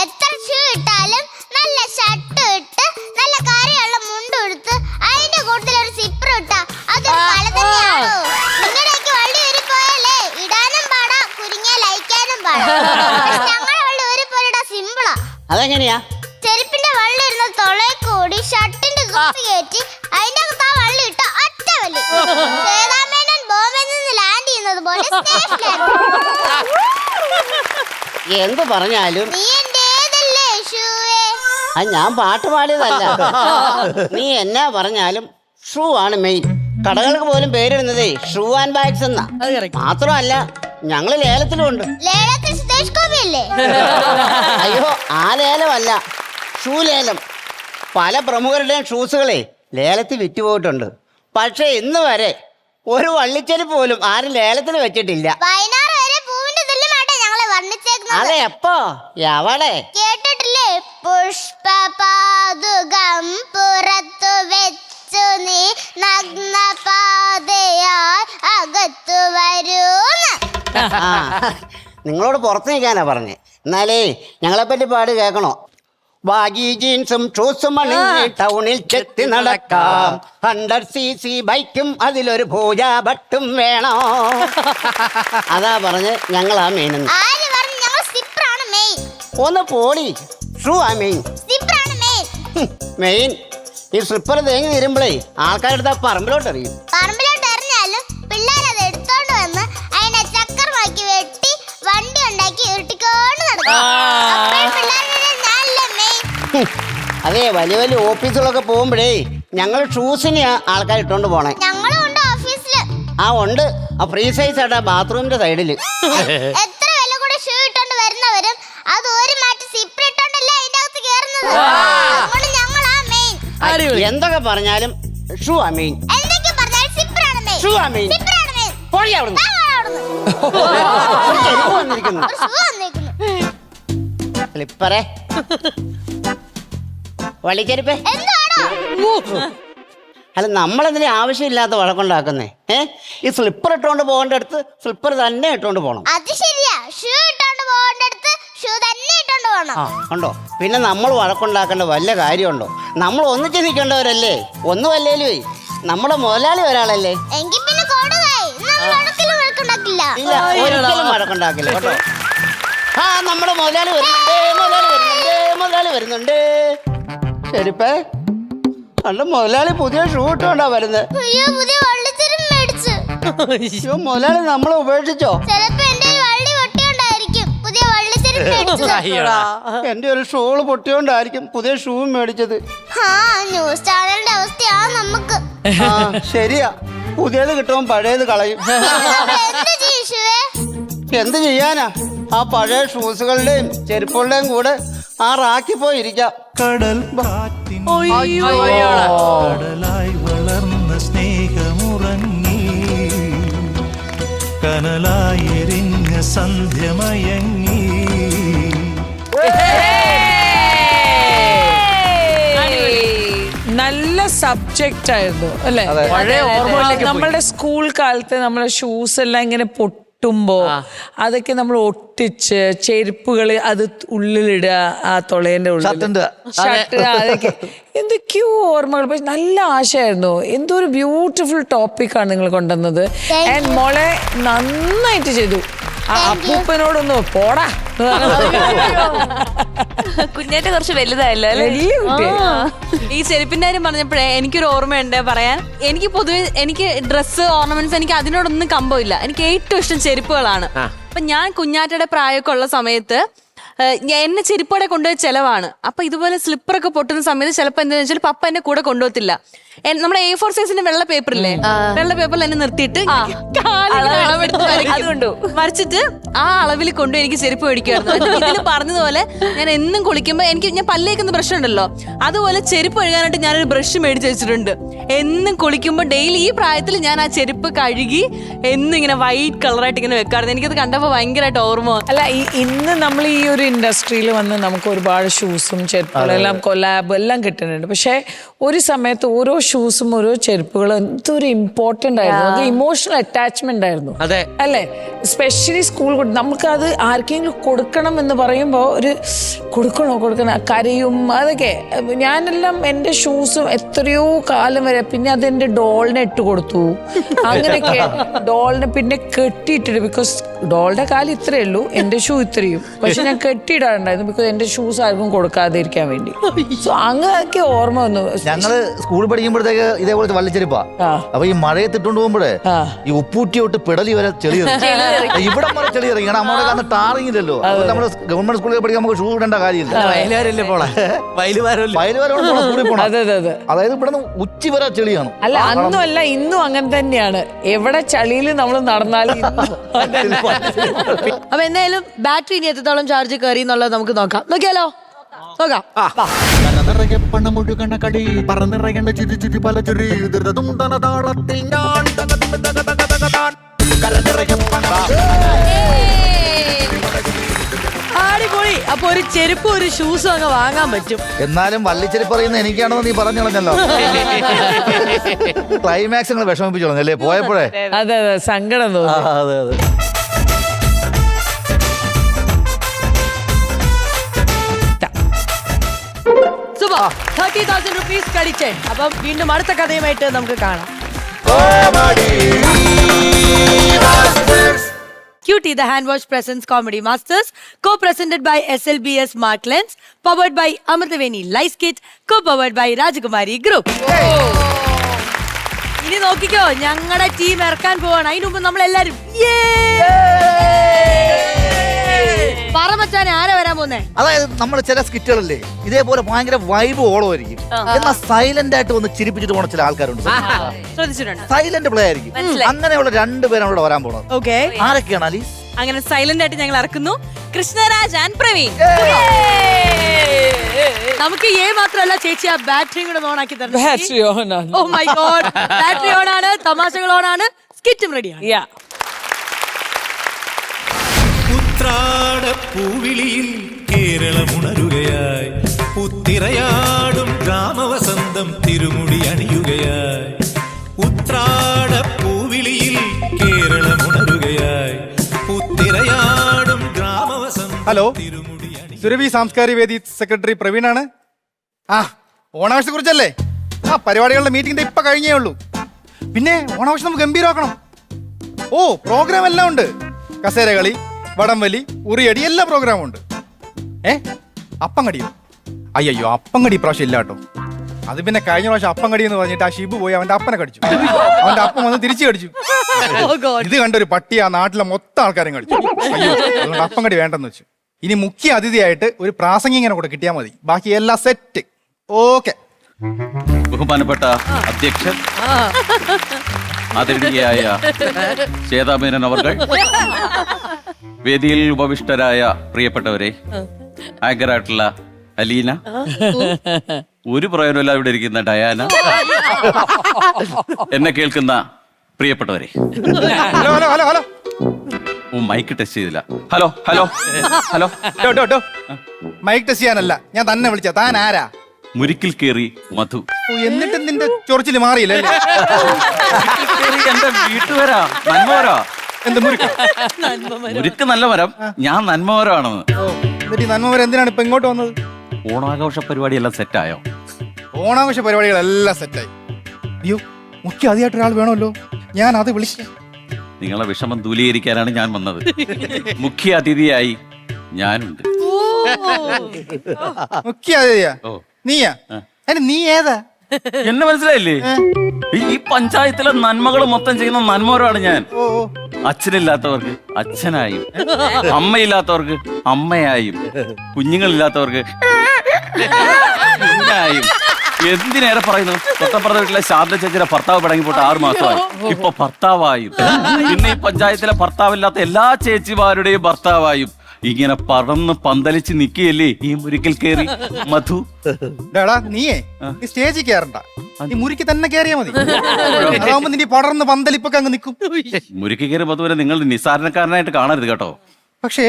എത്ര ഷൂ ഇട്ടാലും നല്ല ഷർട്ട് ഇട്ട് നല്ല കരയുള്ള മുണ്ട് എടുത്ത് അതിന്റെ കൂട്ടത്തിൽ ഒരു സിപ്പർ ഇട്ടാ അതൊരു കല തന്നെയാണോ? നിങ്ങളുടെയൊക്കെ വള്ളി ഊരി പോയാലേ ഇടാനും പാടാ, കുരുങ്ങിയ ലയിക്കാനും പാടാ. ഞങ്ങളുടെ വള്ളി ഊരി പോയിടാ സിമ്പിളാ. അതെങ്ങനെയാ? ചെരുപ്പിന്റെ വള്ളി ഇരുന്ന തൊളയെ കൂടി ഷർട്ടിന്റെ കുപ്പി കയറ്റി അതിന്റെ അകത്ത് ആ വള്ളി ഇട്ട ഒറ്റ വലി. സേതാമേനൻ ബോംബെയിൽ നിന്ന് ലാൻഡ് ചെയ്യുന്നത് പോലെ എന്ത് പറഞ്ഞാലും നീ എന്റേതല്ലേ ഷൂവേ? അത് ഞാൻ പാട്ട് പാടിയതല്ല. നീ എന്നാ പറഞ്ഞാലും ഷൂ ആണ് മെയിൻ. കടകൾക്ക് പോലും പേരിടുന്നതേ ഷൂ ആൻഡ് ബാഗ്സ് എന്നാ. മാത്രമല്ല ഞങ്ങള് ലേലത്തിലുണ്ട്. ലേലത്തിൽ സുദേശ് ഗോപിയല്ലേ? അയ്യോ, ആ ലേലമല്ല, ഷൂ ലേലം. പല പ്രമുഖരുടെയും ഷൂസുകളെ ലേലത്തിൽ വിറ്റുപോയിട്ടുണ്ട്. പക്ഷെ ഇന്ന് വരെ ഒരു വള്ളിച്ചെരുപ്പ് പോലും ആരും ലേലത്തിൽ വെച്ചിട്ടില്ല. വയനാട് വരെ പൂവിന്റെ തുല്യമായിട്ടാ ഞങ്ങളെ വർണ്ണിച്ചേക്കുന്നത്. അതെ, എപ്പോ എവിടെ കേട്ടിട്ടില്ലേ? പുഷ്പപാതുകം പുറത്തു വെച്ചു നീ നഗ്നപാതയായി അകത്തു വരൂന്ന്. നിങ്ങളോട് പുറത്ത് നിൽക്കാനാ പറഞ്ഞേ. എന്നാലേ ഞങ്ങളെ പറ്റി പാട് കേൾക്കണോ? ബാഗി ജീൻസും ഷൂസും അണിഞ്ഞ് ടൗണിൽ ചെത്തി നടക്കാം. 100cc ബൈക്കും അതിലൊരു പൂജാഭട്ടും വേണോ? അതാ പറഞ്ഞ് ഞങ്ങളാ മെയിൻ. ആര് പറഞ്ഞു ഞങ്ങൾ സിപ്രാണ് മെയിൻ? ഒന്ന് പോടി. ഷൂ ആ മെയിൻ. സിപ്രാണ് മെയിൻ. മെയിൻ ഈ സ്ലിപ്പർ തേങ്ങി തീരുമ്പോഴേ ആൾക്കാരെടുത്ത പറമ്പിലോട്ട് എറിയും. പറമ്പിലോട്ട് എറിഞ്ഞാലും പിള്ളേരത് എടുത്തോണ്ട് വന്ന് അതിനെ ചക്കരമാക്കി വെട്ടി വണ്ടി ഉണ്ടാക്കി ഉരുട്ടിക്കൊണ്ട് നടക്കും. അപ്പോഴും പിള്ളേരുടെ ഞാനല്ലേ മെയിൻ. അതെ, വലിയ വലിയ ഓഫീസുകളൊക്കെ പോകുമ്പോഴേ ഞങ്ങൾ ഷൂസിനെയാ ആൾക്കാർ ഇട്ടോണ്ട് പോണേ. ഞങ്ങളും ഉണ്ട് ഓഫീസില്. ആ ഉണ്ട്. ആ ഫ്രീ സൈസ് ആയിട്ട് ആ ബാത്റൂമിന്റെ സൈഡില്. എത്ര വില കൂടെ ഷൂ ഇട്ടോണ്ട് വരുന്നവരും അത് ഒരു മാറ്റി സിപ്ര ഇട്ടോണ്ടല്ലേ അതിന്റെ അകത്ത് കേറുന്നത്. അതുകൊണ്ട് ഞങ്ങളാ മെയിൻ. എന്തൊക്കെ പറഞ്ഞാലും ഷൂ ആ മെയിൻ. എന്തൊക്കെ പറഞ്ഞാൽ സിപ്രാണ് മെയിൻ. ഷൂ ആ മെയിൻ. സിപ്രാണ് മെയിൻ. പോടി അവിടുന്ന്. വന്നിരിക്കുന്നു ഒരു ഷൂ വന്നിരിക്കുന്നു. സ്ലിപ്പറെ വള്ളിച്ചെരുപ്പേ. എന്താണോ? അല്ല, നമ്മളെന്തിനാ ആവശ്യമില്ലാത്ത വഴക്കുണ്ടാക്കുന്നേ? ഈ സ്ലിപ്പർ ഇട്ടോണ്ട് പോകേണ്ട അടുത്ത് സ്ലിപ്പർ തന്നെ ഇട്ടോണ്ട് പോകണം. അത് ശരിയാ. ഷൂ ഇട്ടോണ്ട് പോകേണ്ടടുത്ത് ഷൂ തന്നെ ഇട്ടോണ്ട് പോകണം. ഉണ്ടോ? പിന്നെ നമ്മൾ വഴക്കുണ്ടാക്കേണ്ട വല്ല കാര്യമുണ്ടോ? നമ്മൾ ഒന്നിച്ച് നിൽക്കേണ്ടവരല്ലേ? ഒന്നുമല്ലേലുവേ നമ്മുടെ മുതലാളി ഒരാളല്ലേ. എങ്കിൽ പിന്നെ കൊടുകായി നമ്മൾ ഒരിക്കലും വഴക്കുണ്ടാക്കില്ല. ഇല്ല, ഒരിക്കലും വഴക്കുണ്ടാക്കില്ല കേട്ടോ. ആ, നമ്മുടെ മുതലാളി വരുന്നുണ്ട്, മുതലാളി വരുന്നുണ്ട്. ശരിപ്പേ, അല്ല മുതലാളി പുതിയ ഷൂ ഇട്ടോണ്ടാ വരുന്നത്. അയ്യോ, പുതിയ വള്ളിച്ചെരുപ്പ് മേടിച്ചു. അയ്യോ, മുതലാളി നമ്മളെ ഉപേക്ഷിച്ചോ? ചിലപ്പോ എന്റെ ഒരു വള്ളി പൊട്ടിയോണ്ടായിരിക്കും പുതിയ വള്ളിച്ചെരുപ്പ് മേടിച്ചത്. എന്റെ ഒരു ഷോള് പൊട്ടിയോണ്ടായിരിക്കും പുതിയ ഷൂ മേടിച്ചത്. ആ, ന്യൂസ് ചാനലിന്റെ അവസ്ഥയാ നമുക്ക്. ആ, ശരിയാ. പുതിയത് കിട്ടുമ്പോൾ പഴയത് കളയും. എന്ത് ചെയ്യും ഷൂവേ? എന്ത് ചെയ്യാനാ? ആ പഴയ ഷൂസുകളുടെയും ചെരുപ്പുകളുടെയും കൂടെ ആ റാക്കി പോയി ഇരിക്കാം. കടലായി വളർന്ന സ്നേഹമുറങ്ങി, കനലായി എരിഞ്ഞ സന്ധ്യമയങ്ങി. നല്ല സബ്ജക്റ്റ് ആയിരുന്നു അല്ലെ? നമ്മളുടെ സ്കൂൾ കാലത്ത് നമ്മളെ ഷൂസ് എല്ലാം ഇങ്ങനെ പൊട്ടുമ്പോ അതൊക്കെ നമ്മൾ ഒട്ടിച്ച് ചെരുപ്പുകൾ അത് ഉള്ളിലിടുക, ആ തുളേന്റെ ഉള്ളിൽ ഷർട്ട്, അതൊക്കെ എന്തൊക്കെയോ ഓർമ്മകൾ. പക്ഷെ നല്ല ആശയമായിരുന്നു. എന്തോ ഒരു ബ്യൂട്ടിഫുൾ ടോപ്പിക്കാണ് നിങ്ങൾ കൊണ്ടുവന്നത്. ആൻഡ് മോളെ നന്നായിട്ട് ചെയ്തു. അപ്പൂപ്പനോടൊന്ന് പോടാ. കുഞ്ഞേറ്റ കുറച്ച് വലുതായല്ലോ. വലിയ കുട്ടി. ഈ ചെരുപ്പിന്റെ കാര്യം പറഞ്ഞപ്പോഴേ എനിക്കൊരു ഓർമ്മയുണ്ട് പറയാൻ. എനിക്ക് പൊതുവെ എനിക്ക് ഡ്രസ്സ്, ഓർണമെന്റ്സ്, എനിക്ക് അതിനോടൊന്നും കമ്പമില്ല. എനിക്ക് ഏറ്റവും ഇഷ്ടം ചെരുപ്പുകളാണ്. അപ്പൊ ഞാൻ കുഞ്ഞാറ്റയുടെ പ്രായമൊക്കെ ഉള്ള സമയത്ത് എന്നെ ചെരുപ്പോടെ കൊണ്ടുപോയ ചെലവാണ്. അപ്പൊ ഇതുപോലെ സ്ലിപ്പറൊക്കെ പൊട്ടുന്ന സമയത്ത് ചിലപ്പോ എന്താണെന്ന് വെച്ചാൽ പപ്പ എന്നെ കൂടെ കൊണ്ടുപോകത്തില്ല. നമ്മുടെ A4 സൈസിന്റെ വെള്ള പേപ്പറില്ലേ, വെള്ള പേപ്പറിൽ എന്നെ നിർത്തിയിട്ട് വരച്ചിട്ട് ആ അളവിൽ കൊണ്ടു എനിക്ക് ചെരുപ്പ് മേടിക്കുമായിരുന്നു. ഇതിൽ പറഞ്ഞതുപോലെ ഞാൻ എന്നും കുളിക്കുമ്പോ ഞാൻ പല്ലേക്കുന്ന ബ്രഷ് ഉണ്ടല്ലോ, അതുപോലെ ചെരുപ്പ് കഴുകാനായിട്ട് ഞാനൊരു ബ്രഷ് മേടിച്ച് വെച്ചിട്ടുണ്ട്. എന്നും കുളിക്കുമ്പോ ഡെയിലി ഈ പ്രായത്തിൽ ഞാൻ ആ ചെരുപ്പ് കഴുകി എന്നും ഇങ്ങനെ വൈറ്റ് കളറായിട്ട് ഇങ്ങനെ വെക്കാറുണ്ട്. എനിക്കത് കണ്ടപ്പോ ഭയങ്കരമായിട്ട് ഓർമ്മ. അല്ല, ഇന്ന് നമ്മൾ ഈ ഒരു ഇൻഡസ്ട്രിയിൽ വന്ന് നമുക്ക് ഒരുപാട് ഷൂസും ചെരുപ്പുകളും എല്ലാം കൊലാബ് എല്ലാം കിട്ടുന്നുണ്ട്. പക്ഷെ ഒരു സമയത്ത് ഓരോ ഷൂസും ഓരോ ചെരുപ്പുകളും എന്തൊരു ഇമ്പോർട്ടന്റ് ആയിരുന്നു. അത് ഇമോഷണൽ അറ്റാച്ച്മെന്റ് ആയിരുന്നു അല്ലേ? സ്പെഷ്യലി സ്കൂൾ നമുക്ക് അത് ആർക്കെങ്കിലും കൊടുക്കണം എന്ന് പറയുമ്പോൾ ഒരു കൊടുക്കണോ കരയും. അതൊക്കെ ഞാനെല്ലാം എൻ്റെ ഷൂസും എത്രയോ കാലം വരെ, പിന്നെ അതെൻ്റെ ഡോളിനെ ഇട്ട് കൊടുത്തു. അങ്ങനെയൊക്കെ ഡോളിനെ പിന്നെ കെട്ടിയിട്ടിട്ട്, ബിക്കോസ് ഡോളിന്റെ കാലം ഇത്രയേ ഉള്ളൂ, എൻ്റെ ഷൂ ഇത്രയും. പക്ഷെ ഞാൻ കെട്ടിയിടാറുണ്ടായിരുന്നു, ബിക്കോസ് എൻ്റെ ഷൂസ് ആർക്കും കൊടുക്കാതിരിക്കാൻ വേണ്ടി. സോ അങ്ങനെയൊക്കെ ഓർമ്മ വന്നു. ഞങ്ങള് സ്കൂളിൽ പഠിക്കുമ്പോഴത്തേക്ക് ഇതേപോലത്തെ വള്ളിച്ചെരുപ്പാ. അപ്പൊ ഈ മഴയത്ത് ഇട്ടുകൊണ്ട് പോകുമ്പോഴേ ഈ ഉപ്പൂറ്റി തൊട്ട് പിടലി വരെ ചെളി ഇവിടെ വരെ ചെളി ഇറങ്ങി. കാരണം നമ്മുടെ കാരണം ടാറിങ്ങില്ലല്ലോ. നമ്മള് ഗവൺമെന്റ് സ്കൂളിൽ പഠിക്കാൻ നമുക്ക് ഷൂ ഇടേണ്ട കാര്യമില്ല. സ്കൂളിൽ പോകണം. അതായത് ഇവിടെ നിന്ന് ഉച്ചി വരെ ചെളിയാണ്. അല്ല, അന്നും അല്ല ഇന്നും അങ്ങനെ തന്നെയാണ്. എവിടെ ചളിയിൽ നമ്മൾ നടന്നാലും. അപ്പൊ എന്തായാലും ബാറ്ററി ഇനി എത്രത്തോളം ചാർജ് കയറി എന്നുള്ളത് നമുക്ക് നോക്കാം. നോക്കിയാലോ? നോക്കാം. നിറയെ പണമൊഴുകണ കളി പറന്നിറയേണ്ട ചുരി ചുരി പല ചുരി താളത്തിൽ ഞാൻ അടിപൊളി. അപ്പൊ നമുക്ക് ഒരു ചെരുപ്പും ഒരു ഷൂസും അങ്ങ് വാങ്ങാൻ പറ്റും. എന്നാലും വള്ളിച്ചെരുപ്പ് പറയുന്നത് എനിക്കാണെന്ന് നീ പറഞ്ഞു കളഞ്ഞല്ലോ. ക്ലൈമാക്സ് നിങ്ങൾ വിഷമിപ്പിച്ചു കളഞ്ഞല്ലേ പോയപ്പോഴേ. അതെ അതെ സങ്കടം തോന്നി. അതെ അതെ. Super 30,000 rupees കടിച്ചേ. അപ്പം വീണ്ടും അടുത്ത കഥയുമായിട്ട് നമുക്ക് കാണാം. QT The Hand Wash Presents Comedy Masters, co-presented by SLBS Smart Lens, powered by Amrtaveni Lice Kit, co-powered by Rajakumari Group. ഇനി നോക്കിക്കോ, ഞങ്ങളുടെ ടീം ഇറക്കാൻ പോവാണ്. അതിന് മുമ്പ് നമ്മളെല്ലാരും പറമച്ചാനെ ആരാ വരാൻ പോന്നേ? അതായത് നമ്മൾ ചില സ്കിറ്റുകളല്ലേ ഇതേപോലെ ഭയങ്കര വൈബ് ഓളമായിരിക്കും, എന്നാൽ സൈലന്റ് ആയിട്ട് വന്ന് ചിരിപ്പിച്ചിട്ട് പോണ ചില ആൾക്കാരുണ്ട്. സൈലന്റ് പ്ലേ ആയിരിക്കും. അങ്ങനെയുള്ള രണ്ടുപേരാണ് ഇവിടെ വരാൻ പോണത്. ഓക്കെ, ആരൊക്കെയാണ് അലീസ്? അങ്ങനെ സൈലന്റ് ആയിട്ട് ഞങ്ങൾ ഇറക്കുന്നു കൃഷ്ണരാജ് ആൻഡ് പ്രവീൺ. നമുക്ക് മാത്രമല്ല ചേച്ചി, ആ ബാറ്ററിയും കൂടെ ഓൺ ആക്കി തരണം. ബാറ്ററി ഓൺ ആണ്. Oh my god, battery on ആണ്, തമാശകൾ ഓൺ ആണ്, സ്കിറ്റും റെഡിയാണ്. ഉത്രാടപ്പൂവിളിയിൽ കേരളമുണരുകയായി, പുത്തിരയാടും ഗ്രാമവസന്തം തിരുമുടി അണിയുകയായി. ഉത്രാടപ്പൂവിളിയിൽ കേരളമുണരുകയായി, പുത്തിരയാടും ഗ്രാമവസന്തം. ഹലോ, സുരഭി സാംസ്കാരിക വേദി സെക്രട്ടറി പ്രവീണാണ്. ഓണാഘോഷത്തെ കുറിച്ചല്ലേ? പരിപാടികളുടെ മീറ്റിംഗ് ഇപ്പൊ കഴിഞ്ഞേ ഉള്ളൂ. പിന്നെ ഓണാഘോഷം നമുക്ക് ഗംഭീരമാക്കണം. പ്രോഗ്രാം എല്ലാം ഉണ്ട്. കസേരകളി, വടംവലി, ഉറിയടി, എല്ലാ പ്രോഗ്രാമും ഉണ്ട്. അപ്പങ്കടിയോ? അയ്യോ, അപ്പങ്കടി പ്രാവശ്യം ഇല്ല കേട്ടോ. അത് പിന്നെ കഴിഞ്ഞ പ്രാവശ്യം അപ്പങ്കടി എന്ന് പറഞ്ഞിട്ട് ആ ഷിബു പോയി അവന്റെ അപ്പനെ കടിച്ചു. അവന്റെ അപ്പം വന്ന് തിരിച്ചു കടിച്ചു. ഇത് കണ്ടൊരു പട്ടി ആ നാട്ടിലെ മൊത്തം ആൾക്കാരും കടിച്ചു. അയ്യോ, അതുകൊണ്ട് അപ്പങ്കടി വേണ്ടെന്ന് വെച്ചു. ഇനി മുഖ്യ അതിഥിയായിട്ട് ഒരു പ്രാസംഗികനെ കൂടെ കിട്ടിയാൽ മതി, ബാക്കി എല്ലാം സെറ്റ്. ഓക്കെ. ബഹുമാനപ്പെട്ട അധ്യക്ഷൻ, ആദരണീയായ ശ്വേതാമേനൻ അവർ, വേദിയിൽ ഉപവിഷ്ടരായ പ്രിയപ്പെട്ടവരെ, ആങ്കറായിട്ടുള്ള അലീന, ഒരു പ്രയോജനമില്ല ഇവിടെ ഇരിക്കുന്ന ഡയാന, എന്നെ കേൾക്കുന്ന പ്രിയപ്പെട്ടവരെ. മൈക്ക് ടെസ്റ്റ് ചെയ്തില്ല. Hello hello hello. Mic test ചെയ്യാനല്ല, ഞാൻ തന്നെ വിളിച്ച. താൻ ആരാ? മുരിക്കിൽ കേറി മധു. എന്നിട്ട് നിന്റെ ചൊറിച്ചില് മാറിയില്ലേ? എന്റെ വീട്ടുവരാ, നന്മവരാ. എന്ത് മുരുക്ക്? മുരുക്ക് നല്ല മരം, ഞാൻ നന്മവരാണെന്ന്. എന്നിട്ട് നന്മവരം എന്തിനാണ് ഇപ്പൊ ഇങ്ങോട്ട് വന്നത്? ഓണാഘോഷ പരിപാടി എല്ലാം സെറ്റായോ? ഓണാഘോഷ പരിപാടികളെല്ലാം സെറ്റായി. അയ്യോ, മുഖ്യ അതിയായിട്ട് ഒരാൾ വേണമല്ലോ, ഞാൻ അത് വിളിച്ചു. നിങ്ങളെ വിഷമം ദൂലീകരിക്കാനാണ് ഞാൻ വന്നത്. മുഖ്യ അതിഥിയായി ഞാനുണ്ട്. മുഖ്യ അതിഥിയാ നീയാ? നീ ഏതാ? എന്നെ മനസ്സിലായില്ലേ? ഈ പഞ്ചായത്തിലെ നന്മകൾ മൊത്തം ചെയ്യുന്ന നന്മവരാണ് ഞാൻ. അച്ഛനില്ലാത്തവർക്ക് അച്ഛനായും, അമ്മയില്ലാത്തവർക്ക് അമ്മയായും, കുഞ്ഞുങ്ങളില്ലാത്തവർക്ക് കുഞ്ഞായും. എന്തിനേറെ പറയുന്നു, തൊട്ടപ്പുറത്തെ വീട്ടിലെ ശാന്ത ചേച്ചിയുടെ ഭർത്താവ് പടങ്ങി പോയിട്ട് 6 മാസമായി, ഇപ്പൊ ഭർത്താവായും. പിന്നെ ഈ പഞ്ചായത്തിലെ ഭർത്താവില്ലാത്ത എല്ലാ ചേച്ചിമാരുടെയും ഭർത്താവായും. ഇങ്ങനെ പറന്ന് പന്തലിച്ച് നിക്കുകയല്ലേ ഈ മുരിക്കിൽ കേറി മധു. നീയേ സ്റ്റേജിൽ കയറണ്ട, നീ മുരിക്ക് തന്നെ കയറിയാ മതി. അതാവുമ്പോ നിന്റെ പടർന്ന് പന്തലിപ്പൊക്കെ അങ്ങ് നിൽക്കും. മുരിക്ക് കയറി മധുവിനെ നിങ്ങൾ നിസ്സാരണക്കാരനായിട്ട് കാണരുത് കേട്ടോ. പക്ഷേ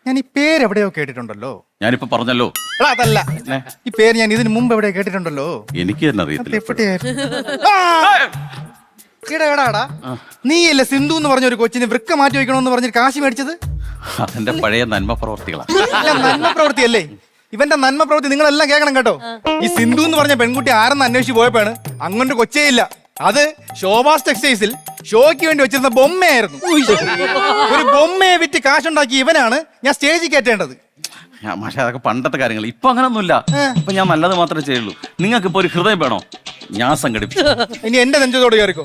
ഞാൻ ഈ പേര് എവിടെയോ കേട്ടിട്ടുണ്ടല്ലോ. ഞാനിപ്പോ പറഞ്ഞല്ലോ. അതല്ല, ഈ പേര് ഞാൻ ഇതിന് മുമ്പ് എവിടെയോ കേട്ടിട്ടുണ്ടല്ലോ. എനിക്ക് തന്നെ അറിയത്തില്ല. നീയല്ലേ സിന്ധു എന്ന് പറഞ്ഞ ഒരു കൊച്ചിന് വൃക്ക മാറ്റി വെക്കണമെന്ന് പറഞ്ഞ് കാശി മേടിച്ചത്? അതെന്റെ പഴയ നന്മ പ്രവർത്തികളാണ്. നന്മ പ്രവൃത്തിയല്ലേ ഇവന്റെ നന്മ പ്രവൃത്തി? നിങ്ങളെല്ലാം കേൾക്കണം കേട്ടോ. ഈ സിന്ധു എന്ന് പറഞ്ഞ പെൺകുട്ടി ആരെന്ന് അന്വേഷിച്ച് പോയപ്പോഴാണ് അങ്ങോട്ട് കൊച്ചേയില്ല, അത് ശോഭാസ് ടെക്സ്റ്റൈൽസിൽ ഷോയ്ക്ക് വേണ്ടി വെച്ചിരുന്ന ബൊമ്മയായിരുന്നു. ഒരു ബൊമ്മയെ വിറ്റ് കാശുണ്ടാക്കി ഇവനാണ് ഞാൻ സ്റ്റേജിൽ കയറ്റേണ്ടത്. പക്ഷെ അതൊക്കെ പണ്ടത്തെ കാര്യങ്ങൾ. ഇപ്പൊ അങ്ങനൊന്നുമില്ല. ഇപ്പൊ ഞാൻ നല്ലത് മാത്രമേ ചെയ്യുള്ളൂ. നിങ്ങൾക്ക് ഇപ്പൊ ഒരു ഹൃദയം വേണോ? ഞാൻ സംഘടിപ്പിച്ചു. ഇനി എന്റെ നെഞ്ചത്തോട് കയറിക്കോ.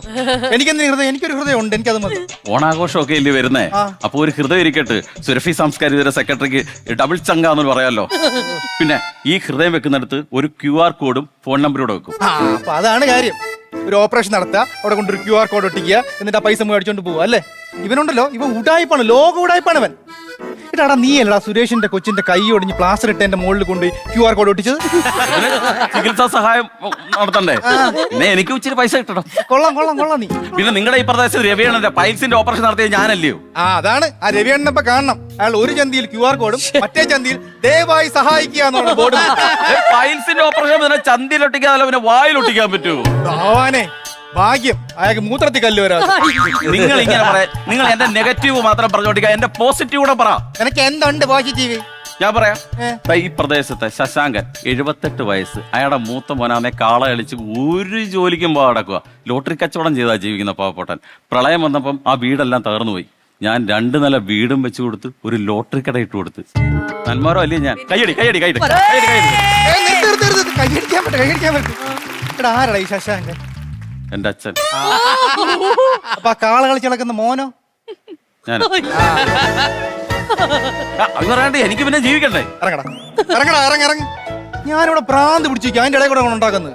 എനിക്കെന്തിനു ഹൃദയം? എനിക്കൊരു ഹൃദയം ഉണ്ട്, എനിക്കത് മതി. ഓണാഘോഷമൊക്കെ ഇല്ലേ വരുന്നേ, അപ്പൊ ഒരു ഹൃദയം ഇരിക്കട്ടെ. സുരഭി സാംസ്കാരിക സെക്രട്ടറിക്ക് ഡബിൾ ചങ്കാന്ന് പറയാലോ. പിന്നെ ഈ ഹൃദയം വെക്കുന്നിടത്ത് ഒരു QR കോഡും ഫോൺ നമ്പറൂടെ വെക്കും. അപ്പൊ അതാണ് കാര്യം. ഒരു ഓപ്പറേഷൻ നടത്തുക, അവിടെ കൊണ്ടൊരു QR കോഡ് ഒട്ടിക്കുക, എന്നിട്ട് ആ പൈസ മേടിച്ചോണ്ട് പോവുക അല്ലേ? ഇവനുണ്ടല്ലോ, ഇവൻ ഉടായിപ്പാണ്, ലോക ഉടായിപ്പാണ് ഇവൻ. എടാ നീ അല്ലടാ സുരേഷിന്റെ കൊച്ചിന്റെ കൈ ഒടിഞ്ഞ് പ്ലാസ്റ്റർ ഇട്ട് എന്റെ മുകളിൽ കൊണ്ട് QR കോഡ് ഒട്ടിച്ചത്. ചികിത്സാ സഹായം നടത്തണ്ടേ? പിന്നെ എനിക്ക് ഇച്ചിരി പൈസ കിട്ടണം. കൊള്ളാം നീ. പിന്നെ നിങ്ങളുടെ ഈ പ്രദേശത്ത് രവിയണ്ണന്റെ പൈൽസിന്റെ ഓപ്പറേഷൻ നടത്തിയത് ഞാനല്ലയോ? അതാണ് ആ രവിയണ്ണനെ ഇപ്പൊ കാണണം. അയാൾ ഒരു ചന്തിയിൽ QR കോഡും മറ്റേ ചന്തിയിൽ ദയവായി സഹായിക്കുക എന്നുള്ള ബോർഡ്. പൈൽസിന്റെ ഓപ്പറേഷൻ പിന്നെ ചന്തിയിലൊട്ടിക്കാതെ പിന്നെ വായിലൊട്ടിക്കാൻ പറ്റുമോ? ഭഗവാനെ ഭാഗ്യം അയാൾക്ക് മൂത്രത്തിൽ കല്ല് വരാ. നിങ്ങൾ ഇങ്ങനെ പറയാ, നിങ്ങൾ എന്റെ നെഗറ്റീവ് മാത്രം പറഞ്ഞോട്ടിക്ക, എന്റെ പോസിറ്റീവ് കൂടെ പറ. എനിക്ക് എന്തുണ്ട് പോസിറ്റീവ്? ഞാൻ പറയാം. ഈ പ്രദേശത്തെ ശശാങ്കൻ 78 വയസ്സ്, അയാളുടെ മൂത്ത മോനാന്നെ കാള കളിച്ച് ഒരു ജോലിക്കും പോകാടക്കുക. ലോട്ടറി കച്ചവടം ചെയ്താ ജീവിക്കുന്ന പാവപ്പെട്ടൻ. പ്രളയം വന്നപ്പം ആ വീടെല്ലാം തകർന്നു പോയി. ഞാൻ 2 നില വീടും വെച്ചു കൊടുത്ത് ഒരു ലോട്ടറി കട ഇട്ട് കൊടുത്ത്. നന്മാരോ അല്ലേ ഞാൻ? കയ്യടി. ആരടാ ഈ ശശാങ്കൻ? എന്റെ അച്ഛൻ. അപ്പൊ കാള കളിച്ച് നടക്കുന്ന മോനോ? ഞാൻ പറയാണ്ട് എനിക്ക് പിന്നെ ജീവിക്കണ്ടേ? ഇറങ്ങി. ഞാനിവിടെ പ്രാന്ത് പിടിച്ചിരിക്കും, അതിന്റെ ഇടയിൽ കൂടെ ഉണ്ടാക്കുന്നത്.